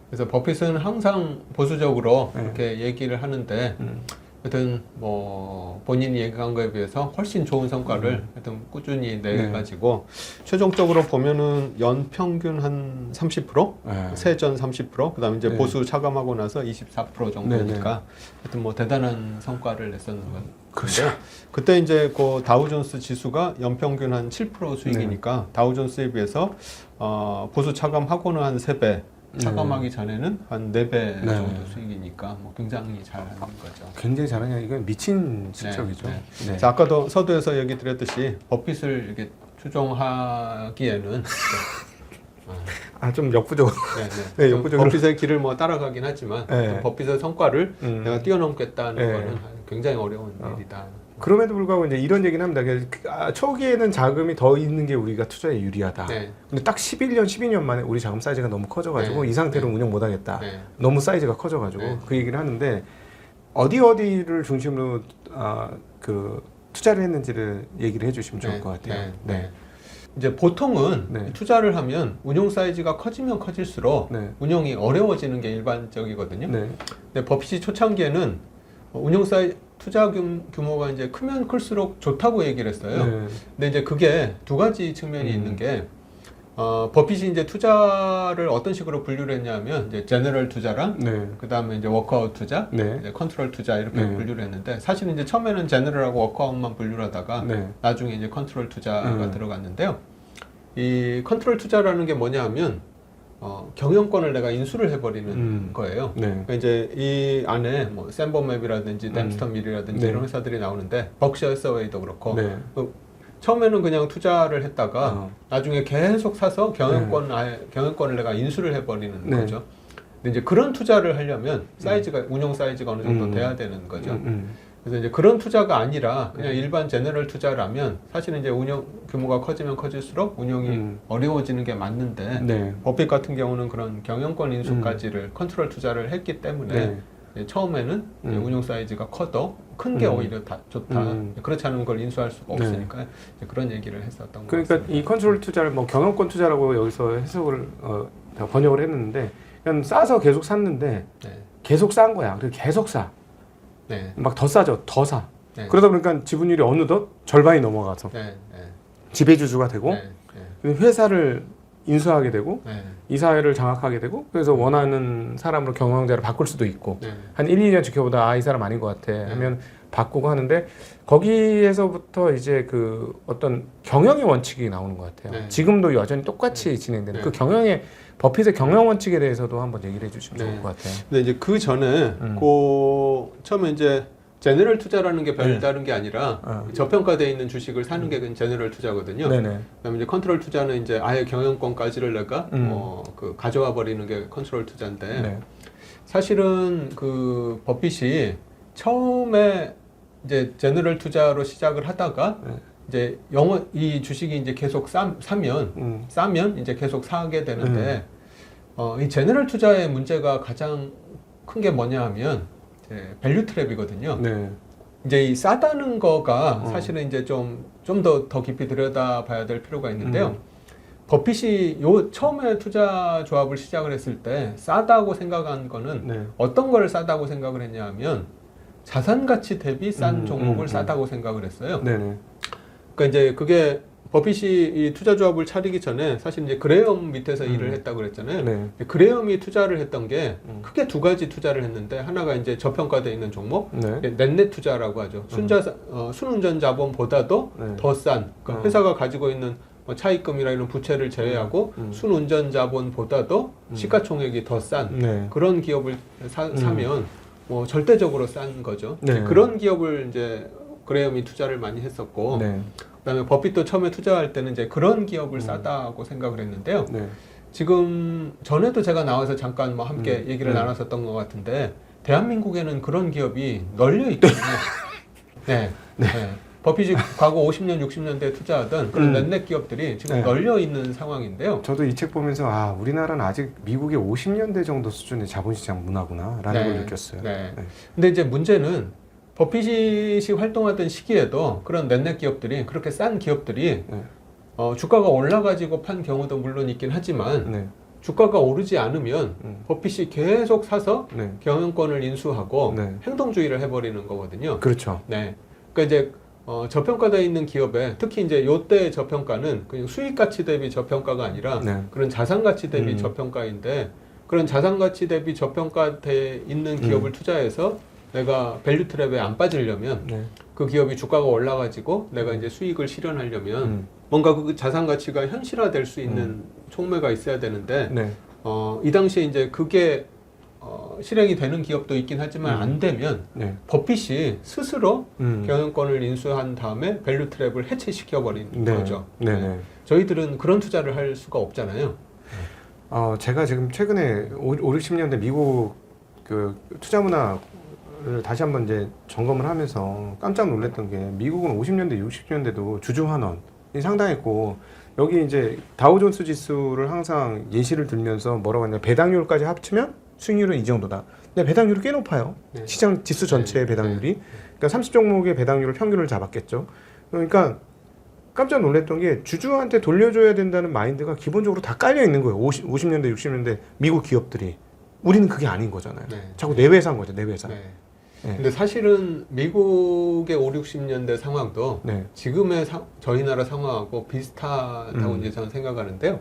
그래서 버핏은 항상 보수적으로 네. 이렇게 얘기를 하는데 하여튼 뭐 본인이 얘기한 거에 비해서 훨씬 좋은 성과를 하여튼 꾸준히 내가지고 최종적으로 보면은 연평균 한 30%, 네. 세전 30%, 그다음에 이제 네. 보수 차감하고 나서 24% 정도니까 네, 네. 하여튼 뭐 대단한 성과를 냈었는 건데 그렇죠. 그때 이제 그 다우존스 지수가 연평균 한 7% 수익이니까 다우존스에 비해서 보수 차감하고는 한 3배, 차감하기 전에는 한 4배 네. 정도 수익이니까 뭐 굉장히 잘하는 거죠. 굉장히 잘하냐 이건 미친 실적이죠. 네, 네. 자, 아까도 서두에서 얘기 드렸듯이 버핏을 이렇게 추종하기에는 좀 역부족으로. 네, 네, 역부족으로. 버핏의 길을 뭐 따라가긴 하지만 네. 버핏의 성과를 내가 뛰어넘겠다는 네. 거는 굉장히 어려운 일이다. 그럼에도 불구하고 이제 이런 얘기는 합니다. 초기에는 자금이 더 있는 게 우리가 투자에 유리하다. 네. 근데 딱 11년, 12년 만에 우리 자금 사이즈가 너무 커져가지고 네. 이 상태로 운영 못하겠다. 네. 너무 사이즈가 커져가지고 네. 그 얘기를 하는데 어디를 중심으로 그 투자를 했는지를 얘기를 해주시면 좋을 것 같아요. 네. 이제 보통은 네. 투자를 하면 운용 사이즈가 커지면 커질수록 네. 운용이 어려워지는 게 일반적이거든요. 네. 근데 버핏이 초창기에는 운용 사이즈 투자 규모가 이제 크면 클수록 좋다고 얘기를 했어요. 네. 근데 이제 그게 두 가지 측면이 있는 게 버핏이 이제 투자를 어떤 식으로 분류를 했냐면 이제 제너럴 투자랑 네. 그다음에 이제 워크아웃 투자, 네. 이제 컨트롤 투자 이렇게 네. 분류를 했는데 사실은 이제 처음에는 제너럴하고 워크아웃만 분류를 하다가 네. 나중에 이제 컨트롤 투자가 들어갔는데요. 이 컨트롤 투자라는 게 뭐냐 하면 경영권을 내가 인수를 해버리는 거예요. 네. 그러니까 이제 이 안에 뭐 샌버맵이라든지 댐스턴 밀이라든지 네. 이런 회사들이 나오는데 벅셔 해서웨이도 그렇고 네. 처음에는 그냥 투자를 했다가 나중에 계속 사서 경영권을 내가 인수를 해버리는 네. 거죠. 근데 이제 그런 투자를 하려면 사이즈가 운용 사이즈가 어느 정도 돼야 되는 거죠. 그래서 이제 그런 투자가 아니라 그냥 일반 제너럴 투자라면 사실은 이제 운용 규모가 커지면 커질수록 운용이 어려워지는 게 맞는데 네. 버핏 같은 경우는 그런 경영권 인수까지를 컨트롤 투자를 했기 때문에 네. 이제 처음에는 이제 운용 사이즈가 커도 큰 게 오히려 좋다. 그렇지 않으면 그걸 인수할 수가 네. 없으니까 이제 그런 얘기를 했었던 것 그러니까 같습니다. 이 컨트롤 투자를 뭐 경영권 투자라고 여기서 해석을 번역을 했는데 그냥 싸서 계속 샀는데 네. 계속 싼 거야. 그래서 계속 사. 네. 막 더 싸죠. 더 사. 네. 그러다 보니까 지분율이 어느덧 절반이 넘어가서 네. 네. 지배주주가 되고 네. 회사를 인수하게 되고 네. 이사회를 장악하게 되고 그래서 원하는 사람으로 경영자를 바꿀 수도 있고 네. 한 1, 2년 지켜보다 이 사람 아닌 것 같아 하면 바꾸고 하는데 거기에서부터 이제 그 어떤 경영의 원칙이 나오는 것 같아요. 네. 지금도 여전히 똑같이 진행되는 네. 그 경영의 버핏의 경영 원칙에 대해서도 한번 얘기를 해주시면 네. 좋을 것 같아요. 근데 이제 그 전에 처음에 이제 제너럴 투자라는 게 별다른 게 아니라 저평가되어 있는 주식을 사는 게 제너럴 투자거든요. 네네. 그다음에 이제 컨트롤 투자는 이제 아예 경영권까지를 내가 그 가져와 버리는 게 컨트롤 투자인데 네. 사실은 그 버핏이 처음에 이제 제너럴 투자로 시작을 하다가 이제 이 주식이 이제 계속 싸면 이제 계속 사게 되는데 이 제너럴 투자의 문제가 가장 큰 게 뭐냐 하면 밸류 트랩이거든요. 네. 이제 이 싸다는 거가 사실은 이제 좀 더 깊이 들여다봐야 될 필요가 있는데요. 버핏이 처음에 투자 조합을 시작을 했을 때 싸다고 생각한 거는 네. 어떤 걸 싸다고 생각을 했냐 하면 자산 가치 대비 싼 종목을 싸다고 생각을 했어요. 네네. 그러니까 이제 그게 버핏이 이 투자 조합을 차리기 전에 사실 이제 그레엄 밑에서 일을 했다고 그랬잖아요. 네. 그레엄이 투자를 했던 게 크게 두 가지 투자를 했는데 하나가 이제 저평가되어 있는 종목, 네. 넷넷 투자라고 하죠. 순운전 자본보다도 네. 더 싼, 그러니까 회사가 가지고 있는 뭐 차입금이나 이런 부채를 제외하고 순운전 자본보다도 시가총액이 더 싼 네. 그런 기업을 사면 뭐 절대적으로 싼 거죠. 네. 그런 기업을 이제 그레엄이 투자를 많이 했었고, 네. 그다음에 버핏도 처음에 투자할 때는 이제 그런 기업을 싸다고 생각을 했는데요. 네. 지금 전에도 제가 나와서 잠깐 뭐 함께 얘기를 네. 나눴었던 것 같은데 대한민국에는 그런 기업이 널려 있거든요. 네. 네. 버핏이 과거 50년, 60년대에 투자하던 그런 넷넷 기업들이 지금 네. 널려 있는 상황인데요. 저도 이 책 보면서 아 우리나라는 아직 미국의 50년대 정도 수준의 자본시장 문화구나라는 걸 느꼈어요. 네. 네. 근데 이제 문제는 버핏이 활동하던 시기에도 그런 넷넷 기업들이 그렇게 싼 기업들이 네. 주가가 올라가지고 판 경우도 물론 있긴 하지만 네. 주가가 오르지 않으면 버핏이 계속 사서 네. 경영권을 인수하고 네. 행동주의를 해버리는 거거든요. 그렇죠. 네. 그러니까 이제 저평가되어 있는 기업에 특히 이제 요때 저평가는 그냥 수익 가치 대비 저평가가 아니라 네. 그런 자산 가치 대비 저평가인데 그런 자산 가치 대비 저평가돼 있는 기업을 투자해서 내가 밸류 트랩에 안 빠지려면 네. 그 기업이 주가가 올라가지고 내가 이제 수익을 실현하려면 뭔가 그 자산 가치가 현실화될 수 있는 촉매가 있어야 되는데 네. 이 당시에 이제 그게 실행이 되는 기업도 있긴 하지만 안 되면 네. 버핏이 스스로 음. 경영권을 인수한 다음에 밸류 트랩을 해체시켜 버린 네. 거죠. 네. 네. 저희들은 그런 투자를 할 수가 없잖아요. 제가 지금 최근에 60년대 미국 그 투자 문화를 다시 한번 이제 점검을 하면서 깜짝 놀랐던 게 미국은 50년대, 60년대도 주주 환원이 상당했고 여기 이제 다우존스 지수를 항상 예시를 들면서 뭐라고 하냐 배당률까지 합치면 수익률은 이 정도다. 근데 배당률이 꽤 높아요. 네. 시장 지수 전체의 네. 배당률이. 그러니까 30종목의 배당률을 평균을 잡았겠죠. 그러니까 깜짝 놀랐던 게 주주한테 돌려줘야 된다는 마인드가 기본적으로 다 깔려 있는 거예요. 50년대, 60년대 미국 기업들이. 우리는 그게 아닌 거잖아요. 네. 자꾸 내 회사인 거죠, 내 회사. 네. 네. 근데 사실은 미국의 5, 60년대 상황도 네. 지금의 저희 나라 상황하고 비슷하다고 이제 저는 생각하는데요.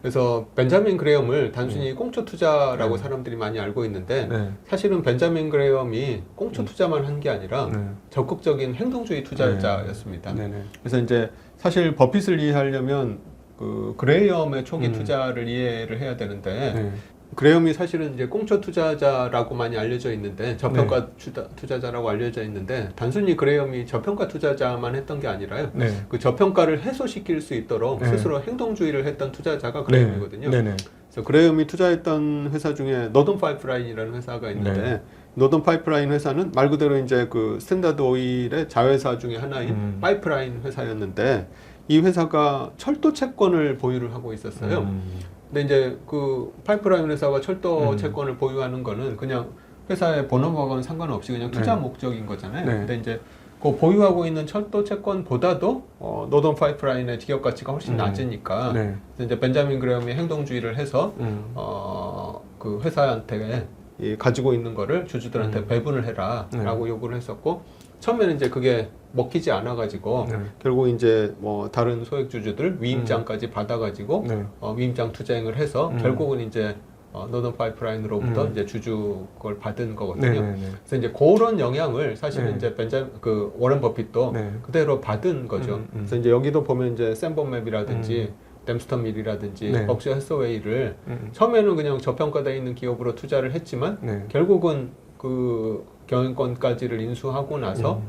그래서 벤자민 그레엄을 단순히 꽁초 투자라고 사람들이 많이 알고 있는데 네. 사실은 벤자민 그레엄이 꽁초 투자만 한 게 아니라 네. 적극적인 행동주의 투자자였습니다. 네. 네. 그래서 이제 사실 버핏을 이해하려면 그 그레엄의 초기 투자를 이해를 해야 되는데 네. 그레엄이 사실은 이제 꽁초 투자자라고 많이 알려져 있는데 저평가 투자자라고 알려져 있는데 단순히 그레엄이 저평가 투자자만 했던 게 아니라요. 네. 그 저평가를 해소시킬 수 있도록 네. 스스로 행동주의를 했던 투자자가 그레엄이거든요. 네. 네. 그래서 그레엄이 투자했던 회사 중에 노던 파이프라인이라는 회사가 있는데 노던 파이프라인 회사는 말 그대로 이제 그 스탠다드 오일의 자회사 중에 하나인 파이프라인 회사였는데 이 회사가 철도 채권을 보유를 하고 있었어요. 근데 이제 그 파이프라인 회사가 철도 채권을 보유하는 거는 그냥 회사의 본업하고는 상관없이 그냥 투자 목적인 거잖아요. 네. 근데 이제 그 보유하고 있는 철도 채권보다도 노던 파이프라인의 기업 가치가 훨씬 낮으니까 네. 그래서 이제 벤자민 그레엄이 행동주의를 해서 그 회사한테 이 가지고 있는 거를 주주들한테 배분을 해라라고 요구를 했었고 처음에는 이제 그게 먹히지 않아가지고 결국 이제 뭐 다른 소액 주주들 위임장까지 받아가지고 위임장 투자행을 해서 결국은 이제 노던 파이프라인으로부터 이제 주주 걸 받은 거거든요. 그래서 이제 그런 영향을 사실은 이제 그 워런 버핏도 그대로 받은 거죠. 그래서 이제 여기도 보면 이제 샘버맵이라든지 댐스턴 밀이라든지 벅셔 해서웨이를 처음에는 그냥 저평가되어 있는 기업으로 투자를 했지만 결국은 그 경영권까지를 인수하고 나서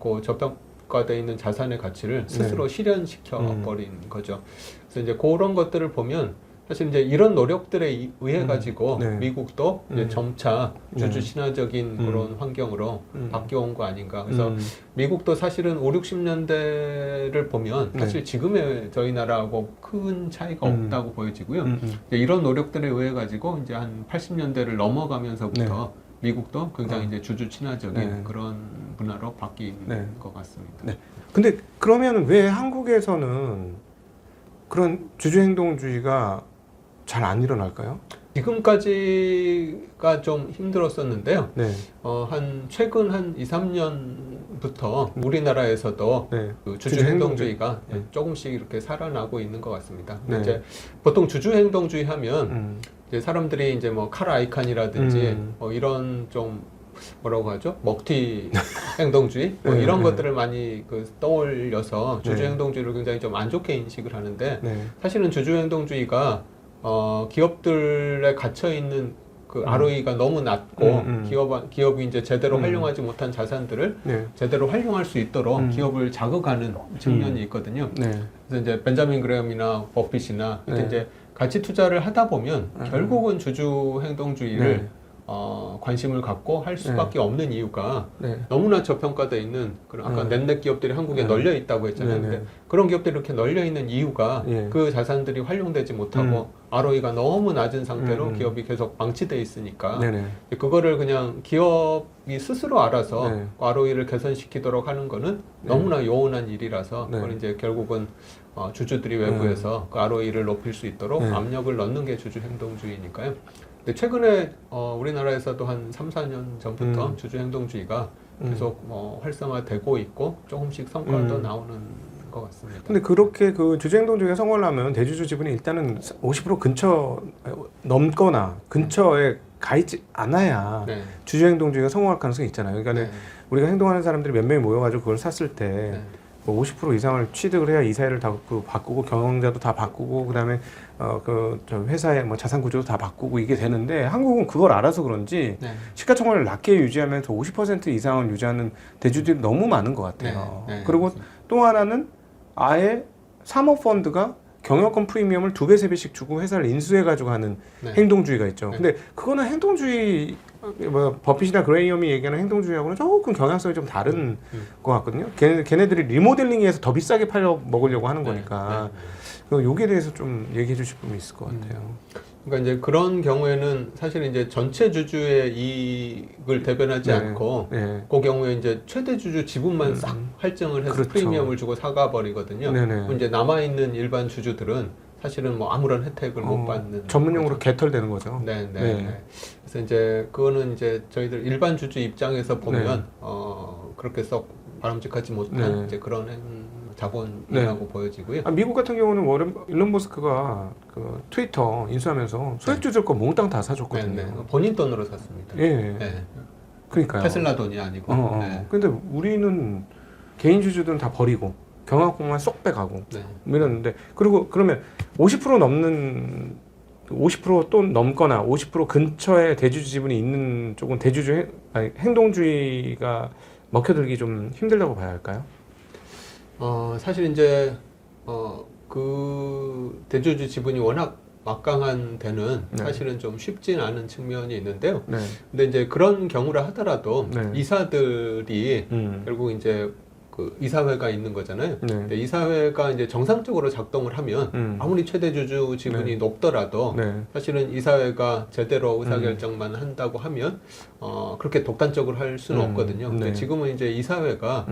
그 저평가되어 있는 자산의 가치를 스스로 실현시켜 버린 거죠. 그래서 이제 그런 것들을 보면 사실 이제 이런 노력들에 의해 가지고 미국도 이제 점차 주주 친화적인 그런 환경으로 바뀌어온 거 아닌가. 그래서 미국도 사실은 5, 60년대를 보면 사실 지금의 저희 나라하고 큰 차이가 없다고 보여지고요. 이제 이런 노력들에 의해 가지고 이제 한 80년대를 넘어가면서부터 미국도 굉장히 이제 주주 친화적인 그런 문화로 바뀐 것 같습니다. 근데 그러면 왜 한국에서는 그런 주주 행동주의가 잘 안 일어날까요? 지금까지가 좀 힘들었었는데요. 한 최근 한 2, 3년부터 우리나라에서도 그 주주 행동주의가 조금씩 이렇게 살아나고 있는 것 같습니다. 이제 보통 주주 행동주의 하면 이제 사람들이 이제 뭐 칼 아이칸이라든지 뭐 이런 좀 뭐라고 하죠? 먹튀 행동주의 뭐 이런 것들을 많이 그 떠올려서 주주 행동주의를 굉장히 좀 안 좋게 인식을 하는데 사실은 주주 행동주의가 기업들에 갇혀 있는 그 ROE가 너무 낮고 기업이 이제 제대로 활용하지 못한 자산들을 제대로 활용할 수 있도록 기업을 자극하는 측면이 있거든요. 그래서 이제 벤자민 그레엄이나 버핏이나 이렇게 이제 가치 투자를 하다 보면 결국은 주주 행동주의를 네. 관심을 갖고 할 수밖에 없는 이유가 네. 너무나 저평가되어 있는 그런 아까 넷넷 기업들이 한국에 널려 있다고 했잖아요. 네. 근데 그런 기업들이 이렇게 널려 있는 이유가 예. 그 자산들이 활용되지 못하고 ROE가 너무 낮은 상태로 기업이 계속 방치돼 있으니까 네네. 그거를 그냥 기업이 스스로 알아서 네. ROE를 개선시키도록 하는 거는 너무나 요원한 일이라서 네. 그걸 이제 결국은 주주들이 외부에서 그 ROE를 높일 수 있도록 네. 압력을 넣는 게 주주 행동주의니까요. 근데 최근에 우리나라에서도 한 3, 4년 전부터 주주 행동주의가 계속 활성화되고 있고 조금씩 성과도 나오는 것 같습니다. 근데 그렇게 그 주주행동주의가 성공을 하면 대주주 지분이 일단은 50% 근처 넘거나 근처에 가 있지 않아야 네. 주주행동주의가 성공할 가능성이 있잖아요. 그러니까 네. 우리가 행동하는 사람들이 몇 명이 모여가지고 그걸 샀을 때 네. 뭐 50% 이상을 취득을 해야 이사회를 다 바꾸고 경영자도 다 바꾸고 그다음에 저 회사의 뭐 자산 구조도 다 바꾸고 이게 되는데 한국은 그걸 알아서 그런지 네. 시가총액을 낮게 유지하면서 50% 이상을 유지하는 대주들이 너무 많은 것 같아요. 네. 네. 그리고 또 하나는 아예 사모펀드가 경영권 프리미엄을 2배, 3배씩 주고 회사를 인수해가지고 하는 네. 행동주의가 있죠. 네. 근데 그거는 행동주의, 뭐 버핏이나 그레이엄이 얘기하는 행동주의하고는 조금 경향성이 좀 다른 것 같거든요. 걔네들이 리모델링해서 더 비싸게 팔려 먹으려고 하는 거니까. 여기에 대해서 좀 얘기해 주실 분이 있을 것 같아요. 그러니까 이제 그런 경우에는 사실 이제 전체 주주의 이익을 대변하지 네. 않고 네. 그 경우에 이제 최대 주주 지분만 싹 할증을 해서 그렇죠. 프리미엄을 주고 사가 버리거든요. 네네. 이제 남아 있는 일반 주주들은 사실은 뭐 아무런 혜택을 못 받는 전문용어로 거죠. 개털되는 거죠. 네. 네. 그래서 이제 그거는 이제 저희들 일반 주주 입장에서 보면 그렇게 썩 바람직하지 못한 네. 이제 그런 자본이라고 네. 보여지고요. 미국 같은 경우는 일론 머스크가 그 트위터 인수하면서 소액주주들 거 몽땅 다 사줬거든요. 네. 본인 돈으로 샀습니다. 예. 네. 그러니까요. 테슬라 돈이 아니고. 네. 근데 우리는 개인 주주들은 다 버리고 경영권만 쏙 빼가고 네. 이랬는데 그리고 그러면 50% 넘는 50%또 넘거나 50% 근처에 대주주 지분이 있는 쪽은 행동주의가 먹혀들기 좀 힘들다고 봐야 할까요? 사실 이제 그 대주주 지분이 워낙 막강한 데는 네. 사실은 좀 쉽진 않은 측면이 있는데요. 네. 근데 이제 그런 경우라 하더라도 네. 이사들이 결국 이제 그 이사회가 있는 거잖아요. 네. 근데 이사회가 이제 정상적으로 작동을 하면 아무리 최대 주주 지분이 네. 높더라도 네. 사실은 이사회가 제대로 의사결정만 한다고 하면 그렇게 독단적으로 할 수는 없거든요. 근데 네. 지금은 이제 이사회가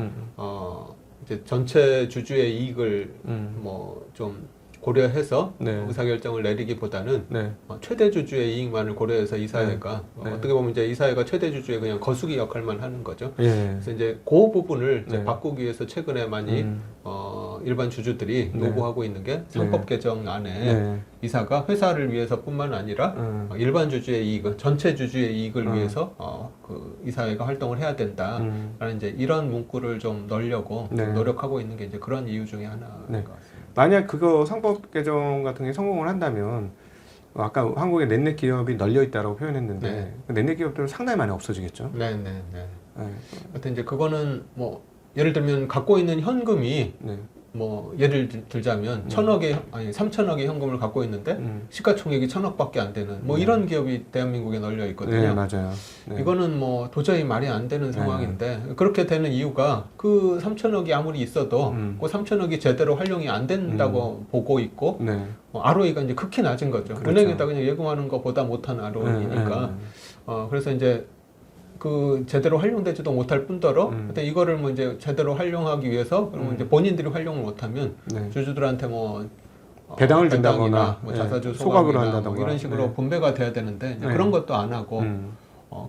이제 전체 주주의 이익을 뭐 좀 고려해서 네. 의사결정을 내리기보다는 네. 최대 주주의 이익만을 고려해서 이사회가 네. 어떻게 보면 이제 이사회가 최대 주주의 그냥 거수기 역할만 하는 거죠. 예. 그래서 이제 그 부분을 이제 네. 바꾸기 위해서 최근에 많이 일반 주주들이 네. 요구하고 있는 게 상법 개정안에 네. 이사가 회사를 위해서뿐만 아니라 일반 주주의 이익, 전체 주주의 이익을 위해서 그 이사회가 활동을 해야 된다라는 이제 이런 문구를 좀 넣으려고 네. 노력하고 있는 게 이제 그런 이유 중에 하나인 네. 것 같습니다. 만약 그거 상법 개정 같은 게 성공을 한다면 아까 한국에 넷넷 기업이 널려 있다라고 표현했는데 네. 그 넷넷 기업들은 상당히 많이 없어지겠죠. 네. 네. 하여튼 이제 그거는 뭐 예를 들면 갖고 있는 현금이 네. 뭐 예를 들자면 3천억의 현금을 갖고 있는데 시가총액이 1,000억밖에 안 되는 뭐 이런 기업이 대한민국에 널려 있거든요. 네, 맞아요. 네. 이거는 뭐 도저히 말이 안 되는 상황인데 그렇게 되는 이유가 그 3천억이 아무리 있어도 그 3천억이 제대로 활용이 안 된다고 보고 있고 네. ROE가 이제 극히 낮은 거죠. 그렇죠. 은행에다 그냥 예금하는 것보다 못한 ROE니까 그래서 이제 그 제대로 활용되지도 못할 뿐더러 하여튼 이거를 뭐 이제 제대로 활용하기 위해서 그러면 이제 본인들이 활용을 못하면 네. 주주들한테 뭐 배당을 배당이나 준다거나 뭐 네. 자사주 소각으로 소각이나 한다던가 뭐 이런 식으로 네. 분배가 돼야 되는데 이제 네. 그런 것도 안 하고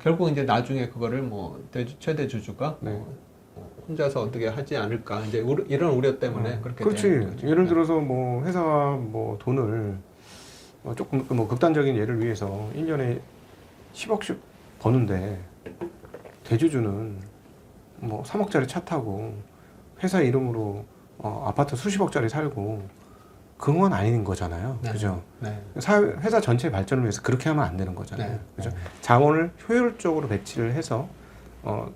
결국 이제 나중에 그거를 뭐 최대 주주가 네. 혼자서 어떻게 하지 않을까 이제 이런 우려 때문에 그렇게 그렇지. 되는 거죠. 예를 들어서 뭐 회사가 뭐 돈을 조금 뭐 극단적인 예를 위해서 1년에 10억씩 버는데 대주주는 뭐 3억짜리 차 타고 회사 이름으로 아파트 수십억짜리 살고 그건 아닌 거잖아요. 네. 그죠? 네. 회사 전체 발전을 위해서 그렇게 하면 안 되는 거잖아요. 네. 그죠? 자원을 효율적으로 배치를 해서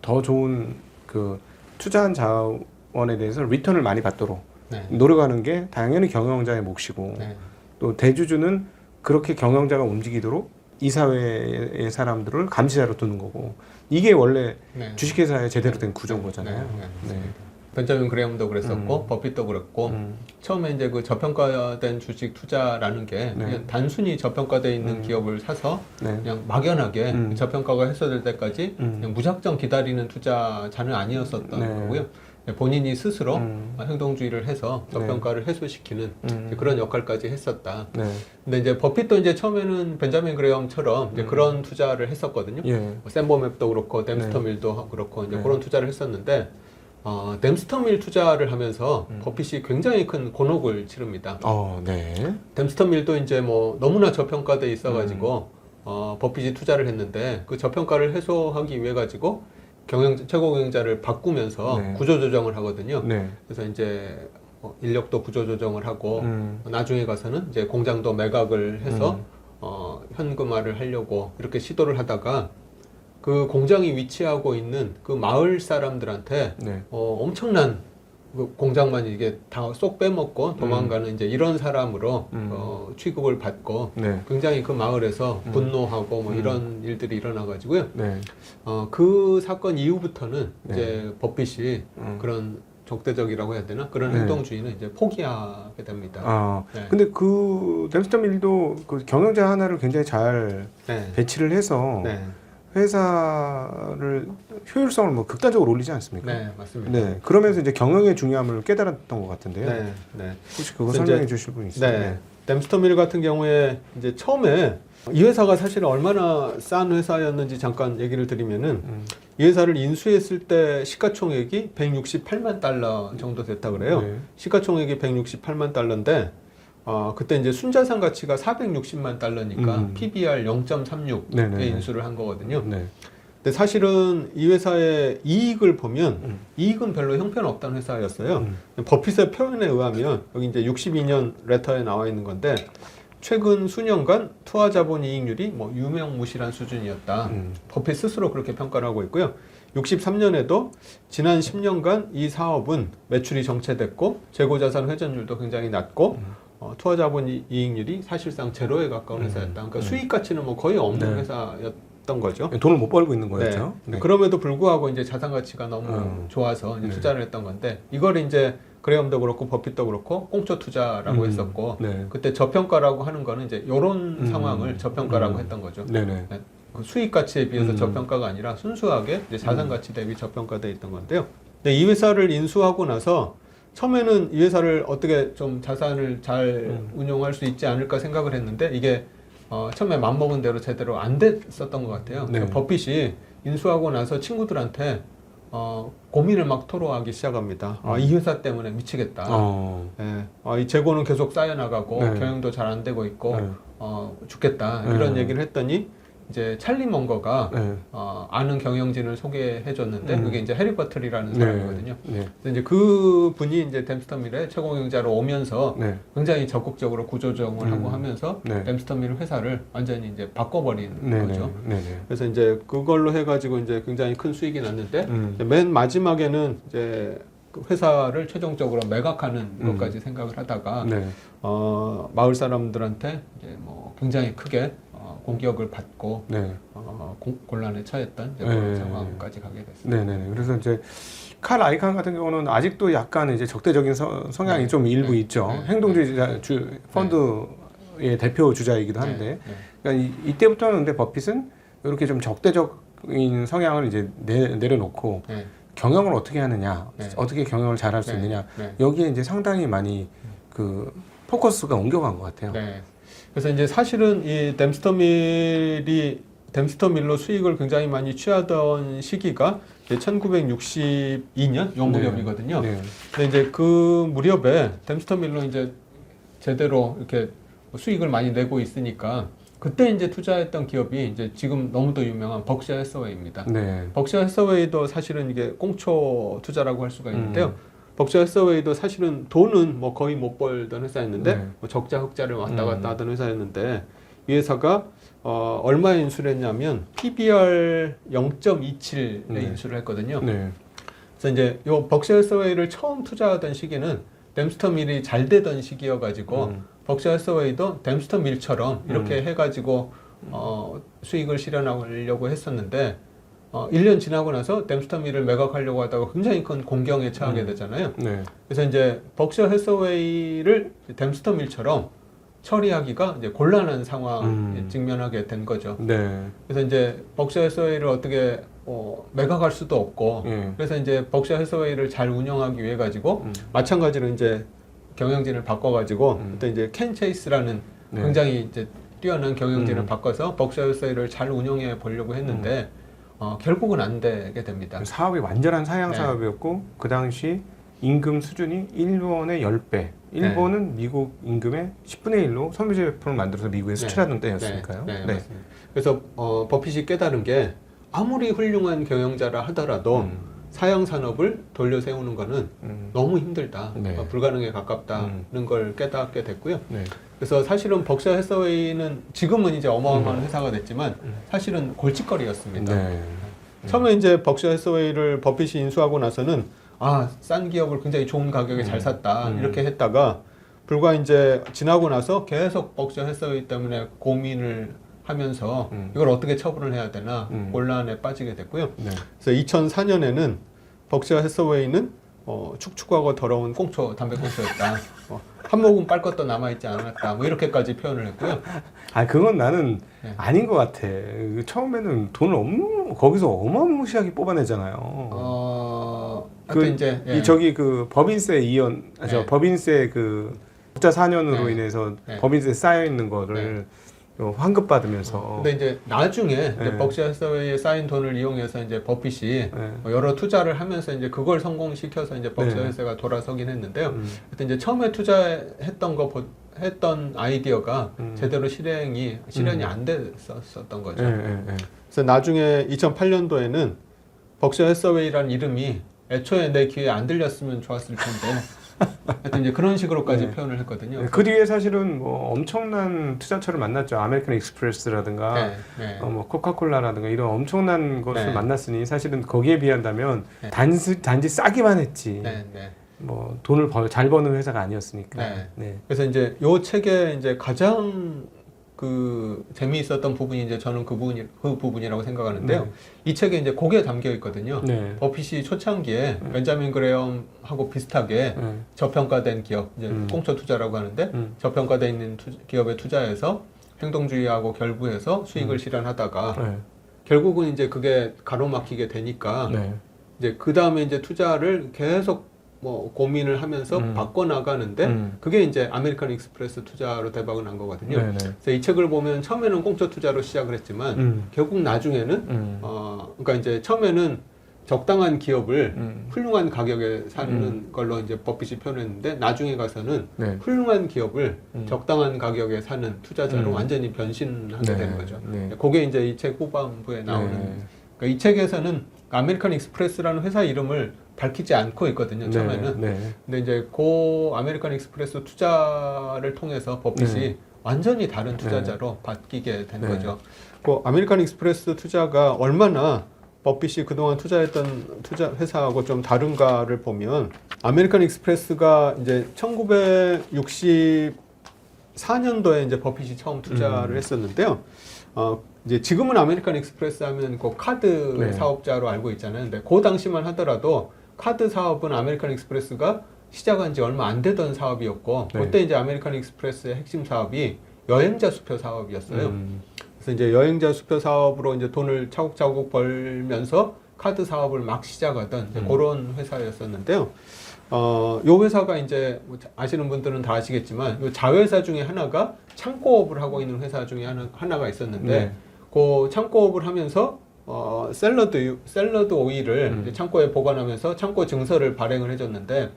더 좋은 그 투자한 자원에 대해서 리턴을 많이 받도록 네. 노력하는 게 당연히 경영자의 몫이고 네. 또 대주주는 그렇게 경영자가 움직이도록 이사회의 사람들을 감시자로 두는 거고 이게 원래 네. 주식회사의 제대로 된 구조인 거잖아요. 네. 벤자민 그레엄도 그랬었고 버핏도 그랬고 처음에 이제 그 저평가된 주식 투자라는 게 그냥 단순히 저평가돼 있는 기업을 사서 그냥 막연하게 저평가가 해소될 때까지 그냥 무작정 기다리는 투자자는 아니었었던 거고요. 본인이 스스로 행동주의를 해서 저평가를 해소시키는 이제 그런 역할까지 했었다. 근데 이제 버핏도 이제 처음에는 벤자민 그레엄처럼 이제 그런 투자를 했었거든요. 뭐 샘버맵도 그렇고 댐스터밀도 그렇고 이제 그런 투자를 했었는데 댐스터밀 투자를 하면서 버핏이 굉장히 큰 곤혹을 치릅니다. 댐스터밀도 이제 뭐 너무나 저평가돼 있어가지고 버핏이 투자를 했는데 그 저평가를 해소하기 위해 가지고 최고 경영자를 바꾸면서 구조조정을 하거든요. 그래서 이제 인력도 구조조정을 하고 나중에 가서는 이제 공장도 매각을 해서 현금화를 하려고 이렇게 시도를 하다가 그 공장이 위치하고 있는 그 마을 사람들한테 엄청난 그 공장만 이게 다 쏙 빼먹고 도망가는 이제 이런 사람으로 취급을 받고 굉장히 그 마을에서 분노하고 뭐 이런 일들이 일어나가지고요. 그 사건 이후부터는 이제 버핏이 그런 적대적이라고 해야 되나 그런 행동주의는 이제 포기하게 됩니다. 근데 그 댐스터밀도 그 경영자 하나를 굉장히 잘 배치를 해서 회사를 효율성을 뭐 극단적으로 올리지 않습니까? 네, 맞습니다. 그러면서 이제 경영의 중요함을 깨달았던 것 같은데요. 혹시 그거 설명해 주실 분 있어요? 댐스터밀 같은 경우에 이제 처음에 이 회사가 사실 얼마나 싼 회사였는지 잠깐 얘기를 드리면은 이 회사를 인수했을 때 시가총액이 168만 달러 정도 됐다 그래요. 시가총액이 168만 달러인데 그때 이제 순자산 가치가 460만 달러니까 PBR 0.36에 인수를 한 거거든요. 근데 사실은 이 회사의 이익을 보면 이익은 별로 형편없던 회사였어요. 버핏의 표현에 의하면 여기 이제 62년 레터에 나와 있는 건데 최근 수년간 투하자본 이익률이 뭐 유명무실한 수준이었다. 버핏 스스로 그렇게 평가를 하고 있고요. 63년에도 지난 10년간 이 사업은 매출이 정체됐고 재고자산 회전율도 굉장히 낮고 투하자본 이익률이 사실상 제로에 가까운 회사였다. 그러니까 수익 가치는 뭐 거의 없는 회사였던 거죠. 돈을 못 벌고 있는 거였죠. 그럼에도 불구하고 이제 자산 가치가 너무 좋아서 이제 투자를 했던 건데 이걸 이제 그레엄도 그렇고 버핏도 그렇고 꽁초 투자라고 했었고 그때 저평가라고 하는 거는 이제 이런 상황을 저평가라고 했던 거죠. 그 수익 가치에 비해서 저평가가 아니라 순수하게 이제 자산 가치 대비 저평가돼 있던 건데요. 근데 이 회사를 인수하고 나서 처음에는 이 회사를 어떻게 좀 자산을 잘 운용할 수 있지 않을까 생각을 했는데 이게 처음에 맘먹은 대로 제대로 안 됐었던 것 같아요. 버핏이 인수하고 나서 친구들한테 고민을 막 토로하기 시작합니다. 이 회사 때문에 미치겠다. 이 재고는 계속 쌓여나가고 경영도 잘 안 되고 있고 죽겠다. 이런 얘기를 했더니 이제 찰리 먼거가 아는 경영진을 소개해줬는데 그게 이제 해리 버틀이라는 사람이거든요. 그래서 이제 그 분이 이제 댐스터밀의 최고 경영자로 오면서 굉장히 적극적으로 구조조정을 하고 하면서 댐스터밀 회사를 완전히 이제 바꿔버린 거죠. 그래서 이제 그걸로 해가지고 이제 굉장히 큰 수익이 났는데 맨 마지막에는 이제 그 회사를 최종적으로 매각하는 것까지 생각을 하다가 마을 사람들한테 이제 뭐 굉장히 크게 공격을 받고 곤란에 처했던 그런 상황까지 가게 됐습니다. 그래서 이제 칼 아이칸 같은 경우는 아직도 약간 이제 적대적인 성향이 좀 일부 있죠. 행동주의 펀드의 대표 주자이기도 한데, 그러니까 이때부터는 근데 버핏은 이렇게 좀 적대적인 성향을 이제 내려놓고 경영을 어떻게 하느냐, 어떻게 경영을 잘할 수 있느냐 여기에 이제 상당히 많이 그 포커스가 옮겨간 것 같아요. 그래서 이제 사실은 이 댐스터밀로 수익을 굉장히 많이 취하던 시기가 1962년 요 무렵이거든요. 근데 이제 그 무렵에 댐스터밀로 이제 제대로 이렇게 수익을 많이 내고 있으니까 그때 이제 투자했던 기업이 이제 지금 너무도 유명한 벅시아 해서웨이입니다. 벅시아 해서웨이도 사실은 이게 꽁초 투자라고 할 수가 있는데요. 벅시아 해서웨이도 사실은 돈은 뭐 거의 못 벌던 회사였는데 뭐 적자 흑자를 왔다 갔다 하던 회사였는데 이 회사가 얼마에 인수를 했냐면 PBR 0.27에 인수를 했거든요. 그래서 이제 요 벅시아 해서웨이를 처음 투자하던 시기는 댐스터밀이 잘 되던 시기여가지고 벅셔 해서웨이도 댐스터 밀처럼 이렇게 해가지고 수익을 실현하려고 했었는데 1년 지나고 나서 댐스터 밀을 매각하려고 하다가 굉장히 큰 공경에 처하게 되잖아요. 네. 그래서 이제 벅셔 해서웨이를 댐스터 밀처럼 처리하기가 이제 곤란한 상황에 직면하게 된 거죠. 네. 그래서 이제 벅셔 해서웨이를 어떻게 매각할 수도 없고, 그래서 이제 벅셔 해서웨이를 잘 운영하기 위해 가지고 마찬가지로 이제 경영진을 바꿔가지고 그때 이제 켄 체이스라는 네. 굉장히 이제 뛰어난 경영진을 바꿔서 벅셔 해서웨이를 잘 운영해 보려고 했는데 결국은 안 되게 됩니다. 사업이 완전한 사양 네. 사업이었고 그 당시 임금 수준이 일본의 10배. 일본은 미국 임금의 10분의 1로 섬유 제품을 만들어서 미국에 수출하던 때였으니까요. 네, 맞습니다. 그래서 버핏이 깨달은 게 아무리 훌륭한 경영자라 하더라도 사양 산업을 돌려 세우는 거는 너무 힘들다, 네. 불가능에 가깝다는 걸 깨닫게 됐고요. 네. 그래서 사실은 벅셔 해서웨이는 지금은 이제 어마어마한 회사가 됐지만 사실은 골칫거리였습니다. 네. 처음에 이제 벅셔 해서웨이를 버핏이 인수하고 나서는 싼 기업을 굉장히 좋은 가격에 잘 샀다 이렇게 했다가 불과 이제 지나고 나서 계속 벅셔 해서웨이 때문에 고민을 하면서 이걸 어떻게 처분을 해야 되나 곤란에 빠지게 됐고요. 네. 그래서 2004년에는 벅셔 해서웨이는 축축하고 더러운 꽁초, 담배 꽁초였다. 한 모금 빨 것도 남아있지 않았다. 뭐 이렇게까지 표현을 했고요. 그건 나는 네. 아닌 것 같아. 처음에는 돈을 거기서 어마무시하게 뽑아내잖아요. 하여튼 이제 저기 그 법인세 이연, 네. 법인세 그 적자 4년으로 네. 인해서 네. 법인세 쌓여 있는 거를 환급 받으면서. 근데 이제 나중에 이제 네. 벅셔 해서웨이에 쌓인 돈을 이용해서 이제 버핏이 여러 투자를 하면서 이제 그걸 성공시켜서 이제 벅셔 네. 회사가 돌아서긴 했는데요. 하여튼 이제 처음에 했던 아이디어가 제대로 실현이 안 됐었던 거죠. 그래서 나중에 2008년도에는 벅셔 해서웨이라는 이름이 애초에 내 귀에 안 들렸으면 좋았을 텐데 하여튼 이제 그런 식으로까지 표현을 했거든요. 그 뒤에 사실은 뭐 엄청난 투자처를 만났죠. 아메리칸 익스프레스라든가 뭐 코카콜라라든가 이런 엄청난 것을 만났으니 사실은 거기에 비한다면 단지 싸기만 했지. 뭐 돈을 잘 버는 회사가 아니었으니까. 그래서 이제 요 책에 이제 가장 그 재미있었던 부분이 이제 저는 그 부분이라고 생각하는데요. 이 책에 이제 그게 담겨 있거든요. 버핏이 초창기에 벤자민 그레엄하고 비슷하게 저평가된 기업, 이제 꽁초 투자라고 하는데 저평가돼 있는 기업에 투자해서 행동주의하고 결부해서 수익을 실현하다가 결국은 이제 그게 가로막히게 되니까 이제 그 다음에 이제 투자를 계속 뭐 고민을 하면서 바꿔나가는데 그게 이제 아메리칸 익스프레스 투자로 대박을 난 거거든요. 그래서 이 책을 보면 처음에는 꽁초 투자로 시작을 했지만 결국 나중에는 그러니까 이제 처음에는 적당한 기업을 훌륭한 가격에 사는 걸로 이제 버핏이 표현했는데 나중에 가서는 훌륭한 기업을 적당한 가격에 사는 투자자로 완전히 변신하게 된 거죠. 그게 이제 이 책 후반부에 나오는 그러니까 이 책에서는 아메리칸 익스프레스라는 회사 이름을 밝히지 않고 있거든요, 처음에는. 근데 이제 그 아메리칸 익스프레스 투자를 통해서 버핏이 완전히 다른 투자자로 바뀌게 된 거죠. 그 아메리칸 익스프레스 투자가 얼마나 버핏이 그동안 투자했던 투자 회사하고 좀 다른가를 보면 아메리칸 익스프레스가 이제 1964년도에 이제 버핏이 처음 투자를 했었는데요. 이제 지금은 아메리칸 익스프레스 하면 그 카드 사업자로 알고 있잖아요. 근데 그 당시만 하더라도 카드 사업은 아메리칸 익스프레스가 시작한 지 얼마 안 되던 사업이었고 그때 이제 아메리칸 익스프레스의 핵심 사업이 여행자 수표 사업이었어요. 그래서 이제 여행자 수표 사업으로 이제 돈을 차곡차곡 벌면서 카드 사업을 막 시작하던 이제 그런 회사였었는데요. 요 회사가 이제 아시는 분들은 다 아시겠지만 요 자회사 중에 하나가 창고업을 하고 있는 회사 중에 하나가 있었는데 그 창고업을 하면서 샐러드 오일을 이제 창고에 보관하면서 창고 증서를 발행을 해줬는데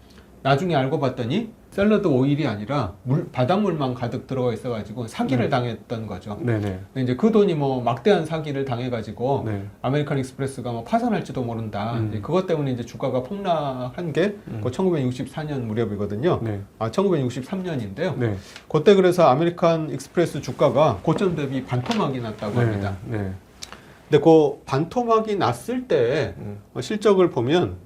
나중에 알고 봤더니 샐러드 오일이 아니라 바닷물만 가득 들어가 있어가지고 사기를 당했던 거죠. 근데 이제 그 돈이 뭐 막대한 사기를 당해가지고 아메리칸 익스프레스가 뭐 파산할지도 모른다. 이제 그것 때문에 이제 주가가 폭락한 게 그 1964년 무렵이거든요. 1963년인데요. 그때 그래서 아메리칸 익스프레스 주가가 고점 대비 반토막이 났다고 합니다. 근데 그 반토막이 났을 때 실적을 보면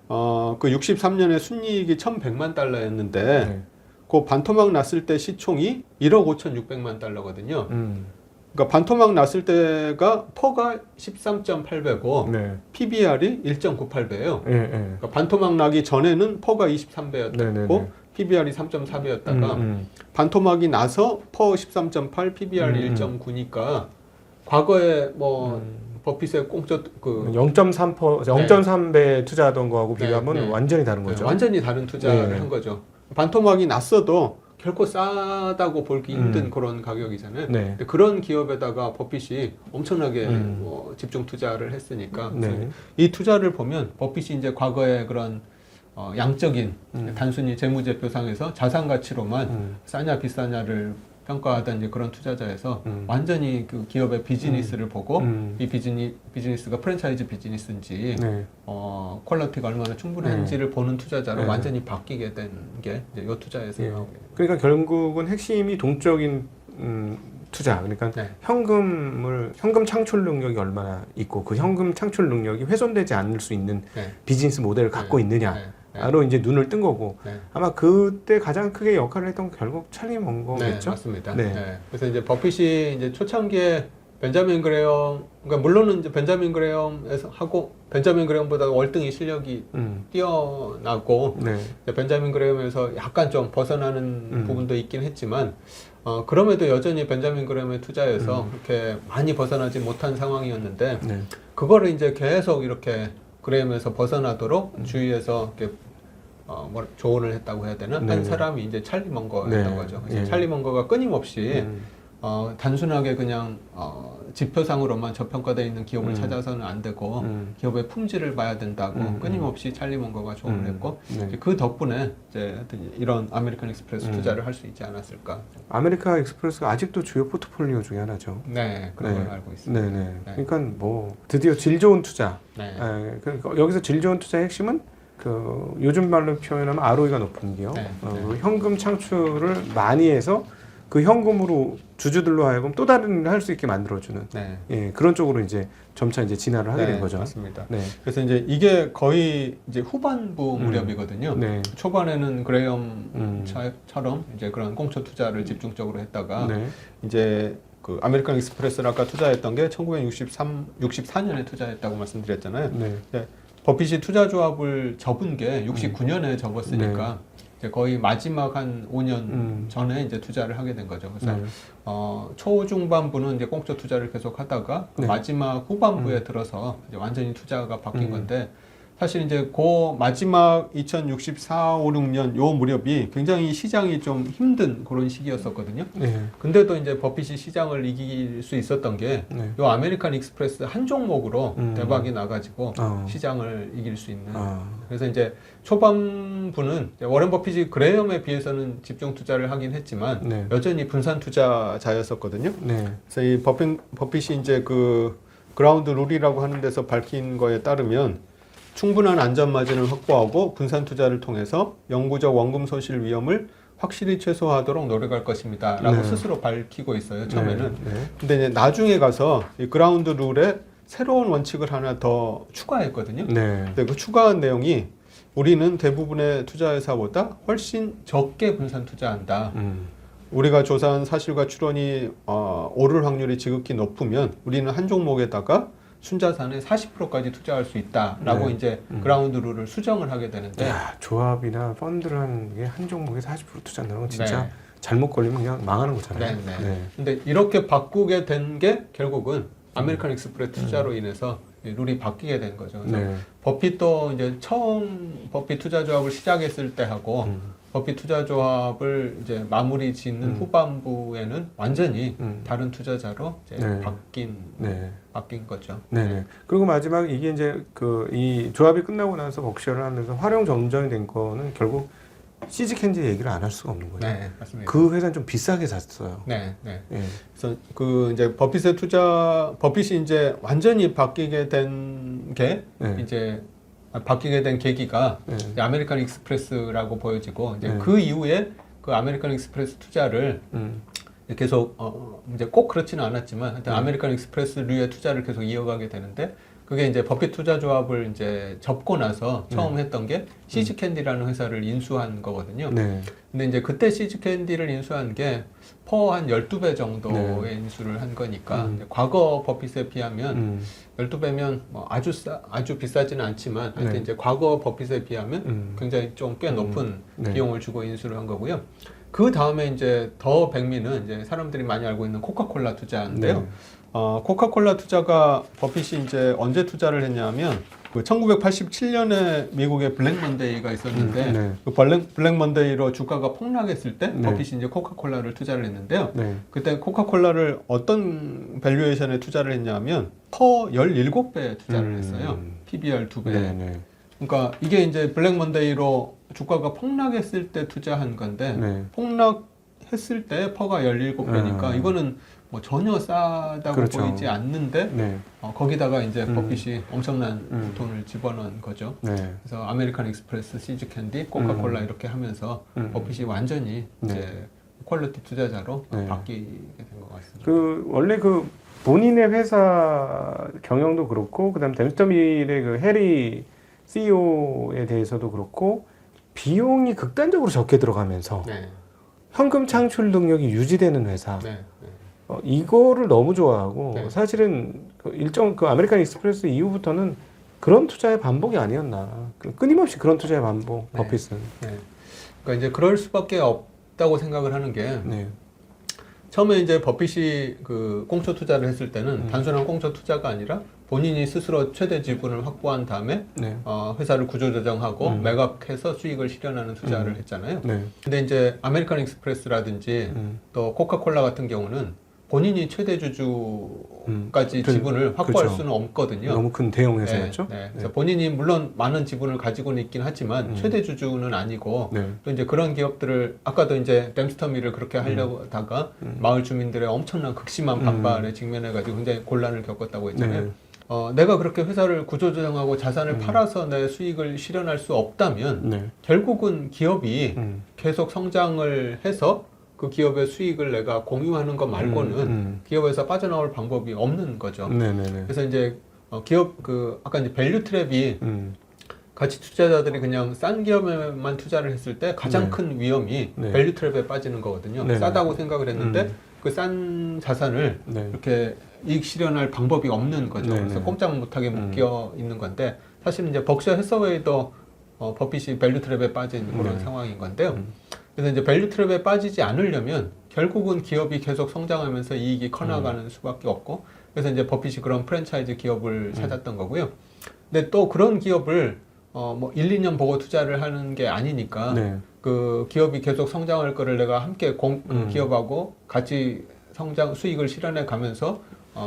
그 63년에 순이익이 $1,100만 달러였는데 그 그 반토막 났을 때 시총이 1억 5,600만 달러거든요. 그러니까 반토막 났을 때가 퍼가 13.8배고 네. PBR이 1.98배예요. 예, 예. 그러니까 반토막 나기 전에는 퍼가 23배였고 네네네. PBR이 3.4배였다가 반토막이 나서 퍼 13.8, PBR이 1.9니까 과거에 뭐 버핏의 공짜 그 0.3배 투자하던 거하고 네, 비교하면 네. 완전히 다른 거죠. 완전히 다른 투자를 네. 한 거죠. 반토막이 났어도 결코 싸다고 보기 힘든 그런 가격이잖아요. 네. 근데 그런 기업에다가 버핏이 엄청나게 집중 투자를 했으니까 네. 이 투자를 보면 버핏이 이제 과거에 그런 양적인 단순히 재무제표상에서 자산 가치로만 싸냐 비싸냐를 평가하던 이제 그런 투자자에서 완전히 그 기업의 비즈니스를 보고 이 비즈니스가 프랜차이즈 비즈니스인지 네. 퀄리티가 얼마나 충분한지를 보는 투자자로 네. 완전히 바뀌게 된 게 이제 이 투자에서 예. 나오게 돼요. 그러니까 결국은 핵심이 동적인 투자. 그러니까 네. 현금 창출 능력이 얼마나 있고 그 현금 창출 능력이 훼손되지 않을 수 있는 네. 비즈니스 모델을 갖고 있느냐. 네. 로 이제 눈을 뜬 거고 네. 아마 그때 가장 크게 역할을 했던 게 결국 찰리 네, 먼거겠죠. 맞습니다. 네. 네. 그래서 이제 버핏이 이제 초창기에 벤자민 그레엄, 그러니까 물론은 이제 벤자민 그레엄에서 하고 벤자민 그레엄보다 월등히 실력이 뛰어나고 네. 이제 벤자민 그레엄에서 약간 좀 벗어나는 부분도 있긴 했지만 그럼에도 여전히 벤자민 그레엄에 투자해서 그렇게 많이 벗어나지 못한 상황이었는데 네. 그거를 이제 계속 이렇게 그레엄에서 벗어나도록 주위에서 이렇게 조언을 했다고 해야 되나? 네. 한 사람이 이제 찰리 먼거였던 네. 거죠. 그래서 예. 찰리 먼거가 끊임없이 단순하게 그냥 지표상으로만 저평가되어 있는 기업을 찾아서는 안 되고 기업의 품질을 봐야 된다고 끊임없이 찰리 먼거가 조언을 했고 네. 이제 그 덕분에 이제 하여튼 이런 아메리칸 익스프레스 투자를 할 수 있지 않았을까. 아메리카 익스프레스가 아직도 주요 포트폴리오 중에 하나죠. 네, 그런 네. 걸 알고 있습니다. 네네. 네. 그러니까 뭐 드디어 질 좋은 투자. 네. 그러니까 여기서 질 좋은 투자의 핵심은 그 요즘 말로 표현하면 ROE가 높은 기업. 네. 현금 창출을 많이 해서 그 현금으로 주주들로 하여금 또 다른 일을 할 수 있게 만들어주는 네. 예, 그런 쪽으로 이제 점차 이제 진화를 하게 된 거죠. 맞습니다. 네. 그래서 이제 이게 거의 이제 후반부 무렵이거든요. 네. 초반에는 그레엄처럼 이제 그런 공처 투자를 집중적으로 했다가 네. 이제 그 아메리칸 익스프레스를 아까 투자했던 게 1964년에 투자했다고 말씀드렸잖아요. 네. 버핏이 투자 조합을 접은 게 69년에 접었으니까 이제 거의 마지막 한 5년 전에 이제 투자를 하게 된 거죠. 그래서 네. 초중반부는 이제 공적 투자를 계속 하다가 그 네. 마지막 후반부에 들어서 이제 완전히 투자가 바뀐 건데 사실 이제 그 마지막 2064, 5, 6년 요 무렵이 굉장히 시장이 좀 힘든 그런 시기였었거든요. 네. 근데도 이제 버핏이 시장을 이길 수 있었던 게 네. 요 아메리칸 익스프레스 한 종목으로 대박이 나가지고 어. 시장을 이길 수 있는. 아. 그래서 이제 초반부는 이제 워렌 버핏이 그레엄에 비해서는 집중 투자를 하긴 했지만 네. 여전히 분산 투자자였었거든요. 네. 그래서 이 버핏이 이제 그 그라운드 룰이라고 하는 데서 밝힌 거에 따르면 충분한 안전 마진을 확보하고 분산 투자를 통해서 영구적 원금 손실 위험을 확실히 최소화하도록 노력할 것입니다. 라고 네. 스스로 밝히고 있어요. 처음에는. 네. 네. 근데 이제 나중에 가서 이 그라운드 룰에 새로운 원칙을 하나 더 추가했거든요. 네. 근데 그 추가한 내용이 우리는 대부분의 투자회사보다 훨씬 적게 분산 투자한다. 우리가 조사한 사실과 추론이 오를 확률이 지극히 높으면 우리는 한 종목에다가 순자산의 40%까지 투자할 수 있다라고 네. 이제 그라운드 룰을 수정을 하게 되는데 야, 조합이나 펀드를 하는 게 한 종목에 40% 투자한다는 건 진짜 네. 잘못 걸리면 그냥 망하는 거잖아요. 네. 근데 이렇게 바꾸게 된 게 결국은 아메리칸 익스프레스 투자로 인해서 이 룰이 바뀌게 된 거죠. 그래서 네. 버핏도 이제 처음 버핏 투자 조합을 시작했을 때 하고 버핏 투자 조합을 이제 마무리 짓는 후반부에는 완전히 다른 투자자로 이제 네. 바뀐 거죠. 네. 그리고 마지막 이게 이제 그 이 조합이 끝나고 나서 벅시어를 하면서 활용 정전이 된 거는 결국 시즈켄지 얘기를 안 할 수가 없는 거예요. 네, 맞습니다. 그 회사는 좀 비싸게 샀어요. 네. 예. 그래서 그 이제 버핏이 이제 완전히 바뀌게 된 게 네. 이제 바뀌게 된 계기가 네. 이제 아메리칸 익스프레스라고 보여지고 이제 네. 그 이후에 그 아메리칸 익스프레스 투자를 계속 이제 꼭 그렇지는 않았지만 하여튼 아메리칸 익스프레스류의 투자를 계속 이어가게 되는데 그게 이제 버핏 투자조합을 이제 접고 나서 처음 했던 게 시즈 캔디라는 회사를 인수한 거거든요. 네. 근데 이제 그때 시즈 캔디를 인수한 게 퍼 한 12배 정도의 인수를 한 거니까 이제 과거 버핏에 비하면 12배면 뭐 아주 비싸지는 않지만 하여튼 네. 이제 과거 버핏에 비하면 굉장히 좀 꽤 높은 네. 비용을 주고 인수를 한 거고요. 그 다음에 이제 더 백미는 이제 사람들이 많이 알고 있는 코카콜라 투자인데요. 네. 코카콜라 투자가 버핏이 이제 언제 투자를 했냐면 그 1987년에 미국에 블랙 먼데이가 있었는데 네. 그 블랙 먼데이로 주가가 폭락했을 때 네. 버핏이 이제 코카콜라를 투자를 했는데요. 네. 그때 코카콜라를 어떤 밸류에이션에 투자를 했냐면 퍼 17배 투자를 했어요. PBR 2배. 네. 네. 그러니까 이게 이제 블랙 먼데이로 주가가 폭락했을 때 투자한 건데 네. 폭락했을 때 퍼가 17배니까 이거는 뭐 전혀 싸다고 그렇죠. 보이지 않는데 네. 거기다가 이제 버핏이 엄청난 돈을 집어넣은 거죠. 네. 그래서 아메리칸 익스프레스, 시즈 캔디, 코카콜라 이렇게 하면서 버핏이 완전히 네. 이제 퀄리티 투자자로 네. 바뀌게 된 것 같습니다. 그 원래 그 본인의 회사 경영도 그렇고 그다음 댐스터밀의 그 해리 CEO에 대해서도 그렇고 비용이 극단적으로 적게 들어가면서 네. 현금 창출 능력이 유지되는 회사. 네. 네. 이거를 너무 좋아하고 네. 사실은 그 일정 그 아메리칸 익스프레스 이후부터는 그런 투자의 반복이 아니었나. 끊임없이 그런 투자의 반복. 네. 버핏은. 네. 그러니까 이제 그럴 수밖에 없다고 생각을 하는 게 네. 처음에 이제 버핏이 그 꽁초 투자를 했을 때는 단순한 꽁초 투자가 아니라 본인이 스스로 최대 지분을 확보한 다음에 네. 회사를 구조조정하고 매각해서 수익을 실현하는 투자를 했잖아요. 네. 근데 이제 아메리칸 익스프레스라든지 또 코카콜라 같은 경우는 본인이 최대 주주까지 지분을 확보할 그렇죠. 수는 없거든요. 너무 큰 대형 회사였죠. 네, 네. 그래서 본인이 물론 많은 지분을 가지고는 있긴 하지만 최대 주주는 아니고 네. 또 이제 그런 기업들을 아까도 이제 댐스터밀을 그렇게 하려고 하다가 마을 주민들의 엄청난 극심한 반발에 직면해가지고 굉장히 곤란을 겪었다고 했잖아요. 네. 내가 그렇게 회사를 구조조정하고 자산을 팔아서 내 수익을 실현할 수 없다면 네. 결국은 기업이 계속 성장을 해서 그 기업의 수익을 내가 공유하는 것 말고는 기업에서 빠져나올 방법이 없는 거죠. 네네네. 그래서 이제 기업 그 아까 이제 밸류 트랩이 가치 투자자들이 그냥 싼 기업에만 투자를 했을 때 가장 네. 큰 위험이 네. 밸류 트랩에 빠지는 거거든요. 네네. 싸다고 생각을 했는데 그 싼 자산을 네. 이렇게 이익 실현할 방법이 없는 거죠. 네네. 그래서 꼼짝 못하게 묶여 있는 건데 사실은 이제 벅셔 해서웨이도 버핏이 밸류 트랩에 빠진 그런 네. 상황인 건데요. 그래서 이제 밸류 트랩에 빠지지 않으려면 결국은 기업이 계속 성장하면서 이익이 커나가는 수밖에 없고 그래서 이제 버핏이 그런 프랜차이즈 기업을 찾았던 거고요. 근데 또 그런 기업을 뭐 1, 2년 보고 투자를 하는 게 아니니까 네. 그 기업이 계속 성장할 거를 내가 함께 그 기업하고 같이 수익을 실현해 가면서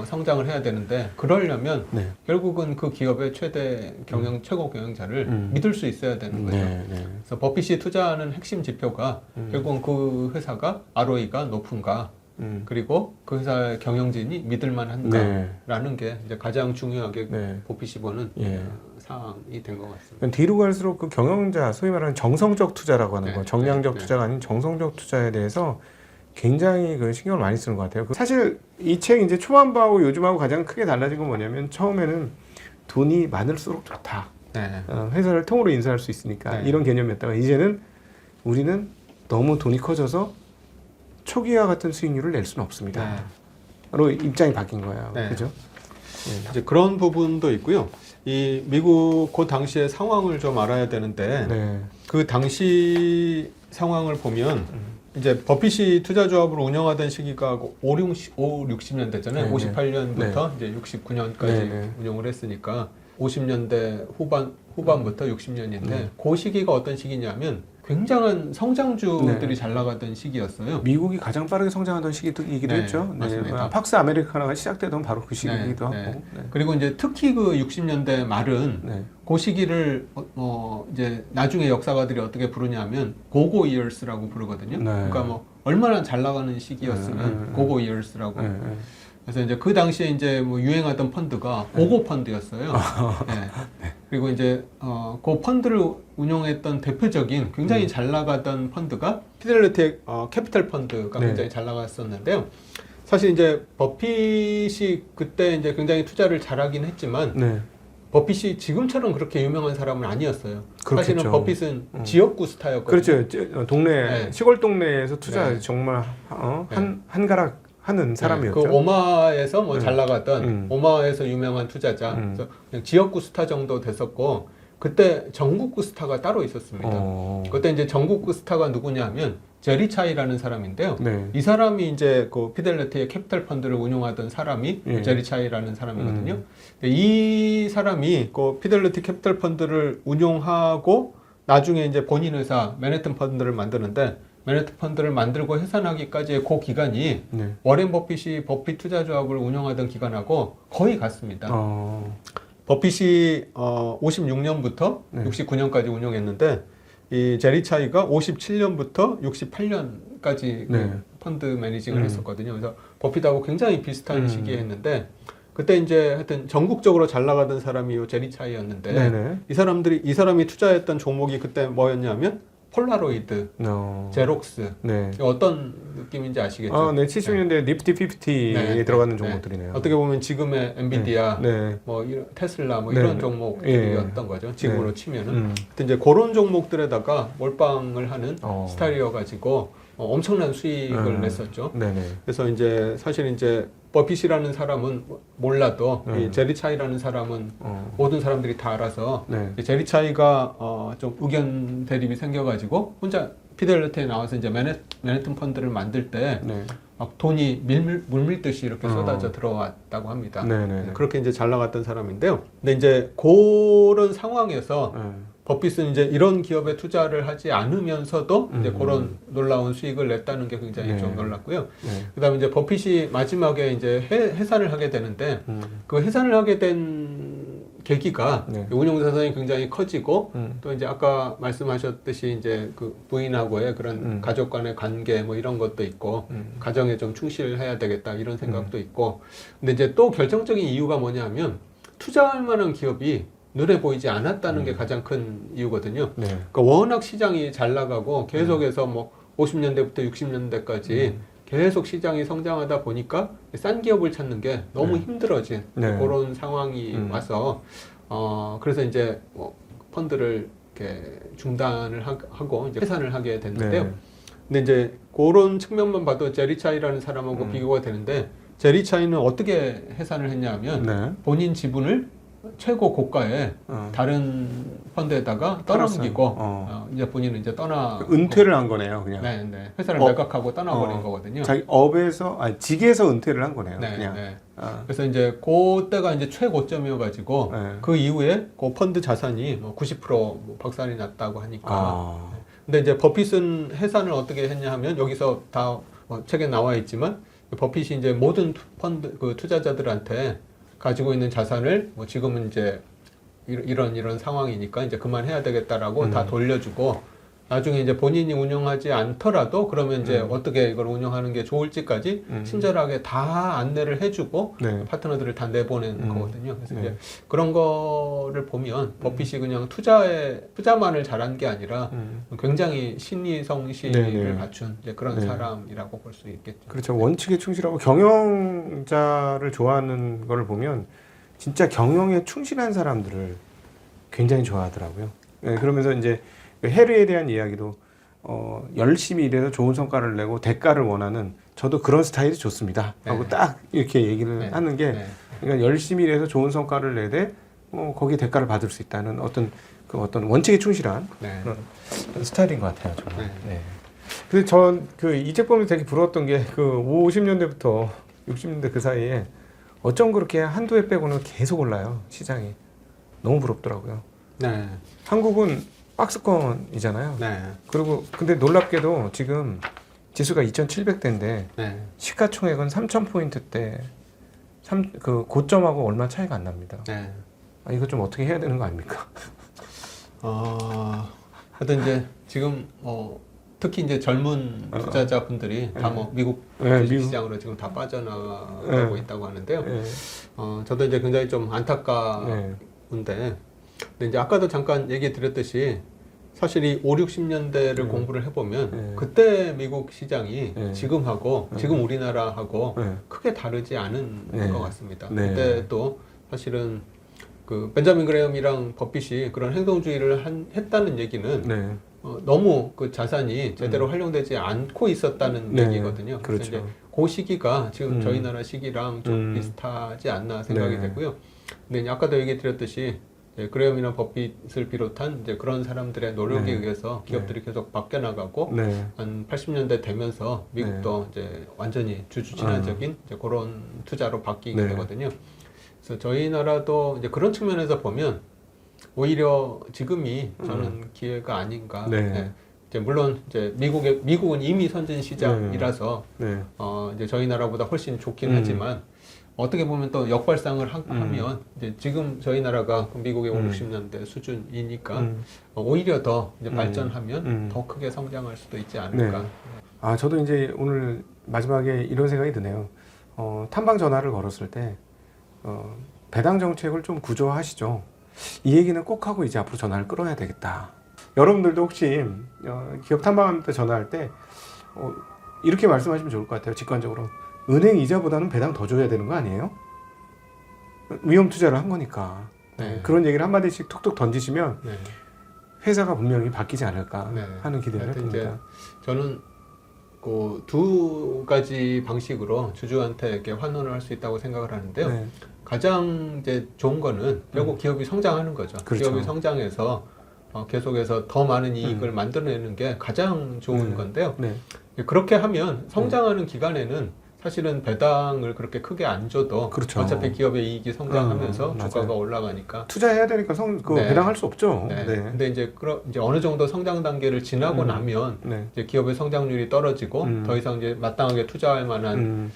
성장을 해야 되는데 그러려면 네. 결국은 그 기업의 최대 최고 경영자를 믿을 수 있어야 되는 거죠. 네. 네. 그래서 버핏이 투자하는 핵심 지표가 결국은 그 회사가 ROE가 높은가 그리고 그 회사의 경영진이 믿을만한가라는 게 이제 가장 중요하게 네. 버핏이 보는 예. 사항이 된 것 같습니다. 뒤로 갈수록 그 경영자, 소위 말하는 정성적 투자라고 하는 네, 거, 정량적 네, 투자가 아닌 정성적 투자에 대해서 굉장히 그 신경을 많이 쓰는 것 같아요. 사실 이 책 이제 초반부하고 요즘하고 가장 크게 달라진 건 뭐냐면 처음에는 돈이 많을수록 좋다. 네. 회사를 통으로 인수할 수 있으니까 네. 이런 개념이었다가 이제는 우리는 너무 돈이 커져서 초기와 같은 수익률을 낼 수는 없습니다. 네. 로 입장이 바뀐 거예요. 네. 그죠? 이제 그런 부분도 있고요. 이 미국 그 당시의 상황을 좀 알아야 되는데 네. 그 당시 상황을 보면 이제 버핏이 투자조합을 운영하던 시기가 60년대 됐잖아요. 네, 58년부터 이제 69년까지 네. 운영을 했으니까 50년대 후반부터 60년인데 그 시기가 어떤 시기냐면 굉장한 성장주들이 네. 잘 나가던 시기였어요. 미국이 가장 빠르게 성장하던 시기이기도 네, 했죠. 맞습니다. 팍스 아메리카나가 시작되던 바로 그 시기이기도 네, 하고. 네. 네. 그리고 이제 특히 그 60년대 말은 네. 그 시기를 이제 나중에 역사가들이 어떻게 부르냐면 고고 이어스라고 부르거든요. 네. 그러니까 뭐 얼마나 잘 나가는 시기였으면 고고 이어스라고. 네. 그래서 이제 그 당시에 이제 뭐 유행하던 펀드가 고고 펀드였어요. 네. 그리고 이제 그 펀드를 운용했던 대표적인 굉장히 잘 나가던 펀드가 피델리티 캐피털 펀드가 네. 굉장히 잘 나갔었는데요. 사실 이제 버핏이 그때 이제 굉장히 투자를 잘하긴 했지만 네. 버핏이 지금처럼 그렇게 유명한 사람은 아니었어요. 그렇겠죠. 사실은 버핏은 지역구 스타였거든요. 그렇죠. 동네 네. 시골 동네에서 투자 네. 정말 네. 한가락 하는 사람이었죠. 그 오마에서 뭐 잘 나갔던 오마에서 유명한 투자자, 그래서 그냥 지역구 스타 정도 됐었고 그때 전국구 스타가 따로 있었습니다. 그때 이제 전국구 스타가 누구냐면 제리 차이라는 사람인데요. 네. 이 사람이 이제 그 피델리티의 캐피털 펀드를 운용하던 사람이 예. 제리 차이라는 사람이거든요. 이 사람이 그 피델리티 캐피털 펀드를 운용하고 나중에 이제 본인 회사 맨해튼 펀드를 만드는데 맨해튼 펀드를 만들고 해산하기까지의 그 기간이 네. 워렌 버핏이 버핏 투자조합을 운영하던 기간하고 거의 같습니다. 버핏이 56년부터 네. 69년까지 운영했는데 이 제리 차이가 57년부터 68년까지 네. 펀드 매니징을 했었거든요. 그래서 버핏하고 굉장히 비슷한 시기에 했는데 그때 이제 하여튼 전국적으로 잘 나가던 사람이 요 제리 차이였는데 네네. 이 사람이 투자했던 종목이 그때 뭐였냐면 폴라로이드, 제록스. 네. 어떤 느낌인지 아시겠죠? 네. 70년대 니프티 50에 네. 들어가는 네. 종목들이네요. 어떻게 보면 지금의 엔비디아, 네. 뭐 테슬라 뭐 네. 이런 종목들이었던 거죠. 지금으로 네. 치면은. 근데 이제 그런 종목들에다가 몰빵을 하는 스타일이어가지고 엄청난 수익을 냈었죠. 네네. 그래서 이제 사실 이제 버핏이라는 사람은 몰라도 이 제리 차이라는 사람은 모든 사람들이 다 알아서 네. 제리 차이가 좀 의견 대립이 생겨가지고 혼자 피델리티에 나와서 이제 맨해튼 펀드를 만들 때 네. 막 돈이 물밀듯이 이렇게 쏟아져 들어왔다고 합니다. 네네. 그렇게 이제 잘 나갔던 사람인데요. 근데 이제 그런 상황에서 버핏은 이제 이런 기업에 투자를 하지 않으면서도 이제 그런 놀라운 수익을 냈다는 게 굉장히 네. 좀 놀랐고요. 네. 그다음에 이제 버핏이 마지막에 이제 해산을 하게 되는데 그 해산을 하게 된 계기가 네. 운용 자산이 굉장히 커지고 또 이제 아까 말씀하셨듯이 이제 그 부인하고의 그런 가족 간의 관계 뭐 이런 것도 있고 가정에 좀 충실해야 되겠다 이런 생각도 있고 근데 이제 또 결정적인 이유가 뭐냐면 투자할 만한 기업이 눈에 보이지 않았다는 게 가장 큰 이유거든요. 네. 그러니까 워낙 시장이 잘 나가고 계속해서 뭐 50년대부터 60년대까지 계속 시장이 성장하다 보니까 싼 기업을 찾는 게 너무 힘들어진 그런 상황이 와서 그래서 이제 뭐 펀드를 이렇게 중단을 하고 이제 해산을 하게 됐는데요. 근데 이제 그런 측면만 봐도 제리 차이라는 사람하고 비교가 되는데 제리 차이는 어떻게 해산을 했냐면 본인 지분을 최고 고가에 다른 펀드에다가 떠넘기고 이제 본인은 이제 은퇴를 한 거네요, 그냥. 네. 회사를 매각하고 떠나버린 거거든요. 자기 업에서 직에서 은퇴를 한 거네요, 그냥. 그래서 이제 그때가 이제 최고점이어가지고 그 이후에 그 펀드 자산이 뭐 90% 박살이 났다고 하니까. 근데 이제 버핏은 해산을 어떻게 했냐 하면 여기서 다 책에 나와 있지만 버핏이 이제 모든 펀드 그 투자자들한테 가지고 있는 자산을 뭐 지금은 이제 이런 상황이니까 이제 그만해야 되겠다라고 다 돌려주고 나중에 이제 본인이 운영하지 않더라도 그러면 이제 어떻게 이걸 운영하는 게 좋을지까지 친절하게 다 안내를 해주고 파트너들을 다 내보낸 거거든요. 그래서 이제 그런 거를 보면 버핏이 그냥 투자만을 잘한 게 아니라 굉장히 신의 성실을 갖춘 이제 그런 사람이라고 볼 수 있겠죠. 그렇죠. 원칙에 충실하고 경영자를 좋아하는 걸 보면 진짜 경영에 충실한 사람들을 굉장히 좋아하더라고요. 그러면서 이제 해리에 대한 이야기도 열심히 일해서 좋은 성과를 내고 대가를 원하는 저도 그런 스타일이 좋습니다 하고 딱 이렇게 얘기를 하는 게 그러니까 열심히 일해서 좋은 성과를 내되 거기에 대가를 받을 수 있다는 어떤 원칙에 충실한 그런 스타일인 것 같아요. 정말. 근데 전 그 이재범이 되게 부러웠던 게 그 50년대부터 60년대 그 사이에 어쩜 그렇게 한두 해 빼고는 계속 올라요, 시장이. 너무 부럽더라고요. 한국은 박스권이잖아요. 그리고 근데 놀랍게도 지금 지수가 2,700대인데 시가총액은 3,000포인트대 그 고점하고 얼마 차이가 안 납니다. 이거 좀 어떻게 해야 되는 거 아닙니까? 하여튼 이제 지금 특히 이제 젊은 투자자분들이 다 뭐 미국 시장으로 지금 다 빠져나가고 있다고 하는데요. 저도 이제 굉장히 좀 안타까운데 근데 이제 아까도 잠깐 얘기 드렸듯이 사실 이 5, 60년대를 공부를 해보면 네. 그때 미국 시장이 네. 지금하고 지금 우리나라하고 네. 크게 다르지 않은 네. 것 같습니다. 네. 그때도 사실은 그 벤자민 그레엄이랑 버핏이 그런 행동주의를 했다는 얘기는 네. 너무 그 자산이 제대로 활용되지 않고 있었다는 네. 얘기거든요. 그래서 그렇죠. 이제 그 시기가 지금 저희 음. 나라 시기랑 좀 비슷하지 않나 생각이 네. 되고요. 근데 이제 아까도 얘기 드렸듯이 그레엄이나 버핏을 비롯한 이제 그런 사람들의 노력에 네. 의해서 기업들이 계속 바뀌어 나가고 네. 한 80년대 되면서 미국도 이제 완전히 주주진화적인 이제 그런 투자로 바뀌게 네. 되거든요. 그래서 저희 나라도 이제 그런 측면에서 보면 오히려 지금이 저는 기회가 아닌가. 네. 네. 이제 물론 이제 미국은 이미 선진 시장이라서 네. 이제 저희 나라보다 훨씬 좋긴 하지만 어떻게 보면 또 역발상을 하면 이제 지금 저희 나라가 미국의 5, 60년대 수준이니까 오히려 더 이제 발전하면 더 크게 성장할 수도 있지 않을까. 네. 아, 저도 이제 오늘 마지막에 이런 생각이 드네요. 탐방 전화를 걸었을 때 배당 정책을 좀 구조화하시죠. 이 얘기는 꼭 하고 이제 앞으로 전화를 끌어야 되겠다. 여러분들도 혹시 기업 탐방할 때 전화할 때 이렇게 말씀하시면 좋을 것 같아요. 직관적으로 은행 이자보다는 배당 더 줘야 되는 거 아니에요? 위험 투자를 한 거니까. 네. 그런 얘기를 한마디씩 툭툭 던지시면 네. 회사가 분명히 바뀌지 않을까 네. 하는 기대를 하여튼 이제 해봅니다. 저는 그 두 가지 방식으로 주주한테 이렇게 환원을 할 수 있다고 생각을 하는데요. 네. 가장 이제 좋은 거는 결국 기업이 성장하는 거죠. 그렇죠. 기업이 성장해서 계속해서 더 많은 이익을 만들어내는 게 가장 좋은 건데요. 네. 그렇게 하면 성장하는 기간에는 사실은 배당을 그렇게 크게 안 줘도 그렇죠. 어차피 기업의 이익이 성장하면서 맞아요. 주가가 올라가니까 투자해야 되니까 네. 배당할 수 없죠. 네. 네. 근데 이제 어느 정도 성장 단계를 지나고 나면 네. 이제 기업의 성장률이 떨어지고 더 이상 이제 마땅하게 투자할 만한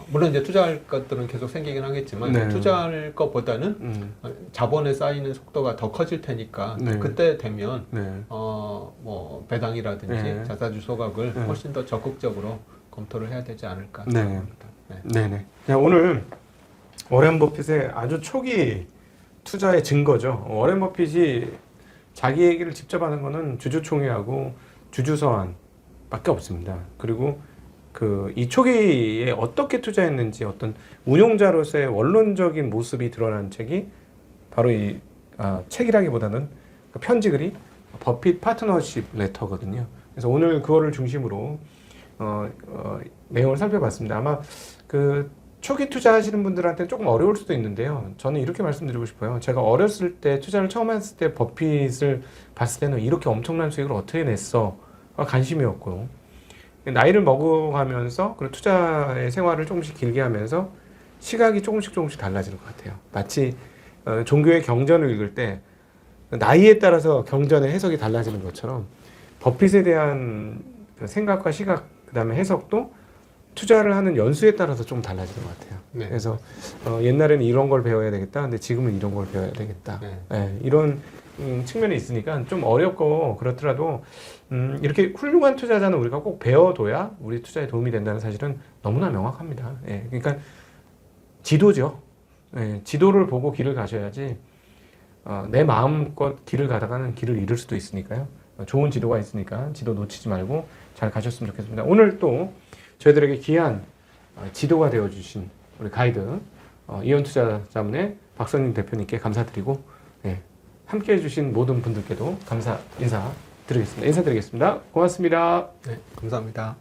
물론 이제 투자할 것들은 계속 생기긴 하겠지만 네. 투자할 것보다는 자본에 쌓이는 속도가 더 커질 테니까 네. 그때 되면 네. 뭐 배당이라든지 네. 자사주 소각을 네. 훨씬 더 적극적으로 검토를 해야 되지 않을까 네. 생각합니다. 네. 네네. 오늘 워렌 버핏의 아주 초기 투자의 증거죠. 워렌 버핏이 자기 얘기를 직접 하는 거는 주주총회하고 주주서한밖에 없습니다. 그리고 이 초기에 어떻게 투자했는지 어떤 운용자로서의 원론적인 모습이 드러난 책이 바로 이 책이라기보다는 그 편지글이 버핏 파트너십 레터거든요. 그래서 오늘 그거를 중심으로 내용을 살펴봤습니다. 아마 그 초기 투자하시는 분들한테는 조금 어려울 수도 있는데요. 저는 이렇게 말씀드리고 싶어요. 제가 어렸을 때 투자를 처음 했을 때 버핏을 봤을 때는 이렇게 엄청난 수익을 어떻게 냈어? 관심이었고 나이를 먹어가면서 그리고 투자의 생활을 조금씩 길게 하면서 시각이 조금씩 달라지는 것 같아요. 마치 종교의 경전을 읽을 때 나이에 따라서 경전의 해석이 달라지는 것처럼 버핏에 대한 생각과 시각 그다음에 해석도 투자를 하는 연수에 따라서 좀 달라지는 것 같아요. 네. 그래서 옛날에는 이런 걸 배워야 되겠다. 근데 지금은 이런 걸 배워야 되겠다. 네. 네, 이런 측면이 있으니까 좀 어렵고 그렇더라도 이렇게 훌륭한 투자자는 우리가 꼭 배워둬야 우리 투자에 도움이 된다는 사실은 너무나 명확합니다. 예, 그러니까 지도죠. 예, 지도를 보고 길을 가셔야지 내 마음껏 길을 가다가는 길을 잃을 수도 있으니까요. 좋은 지도가 있으니까 지도 놓치지 말고 잘 가셨으면 좋겠습니다. 오늘 또 저희들에게 귀한 지도가 되어주신 우리 가이드 이온투자자문의 박선임 대표님께 감사드리고 함께 해주신 모든 분들께도 인사드리겠습니다. 고맙습니다. 네, 감사합니다.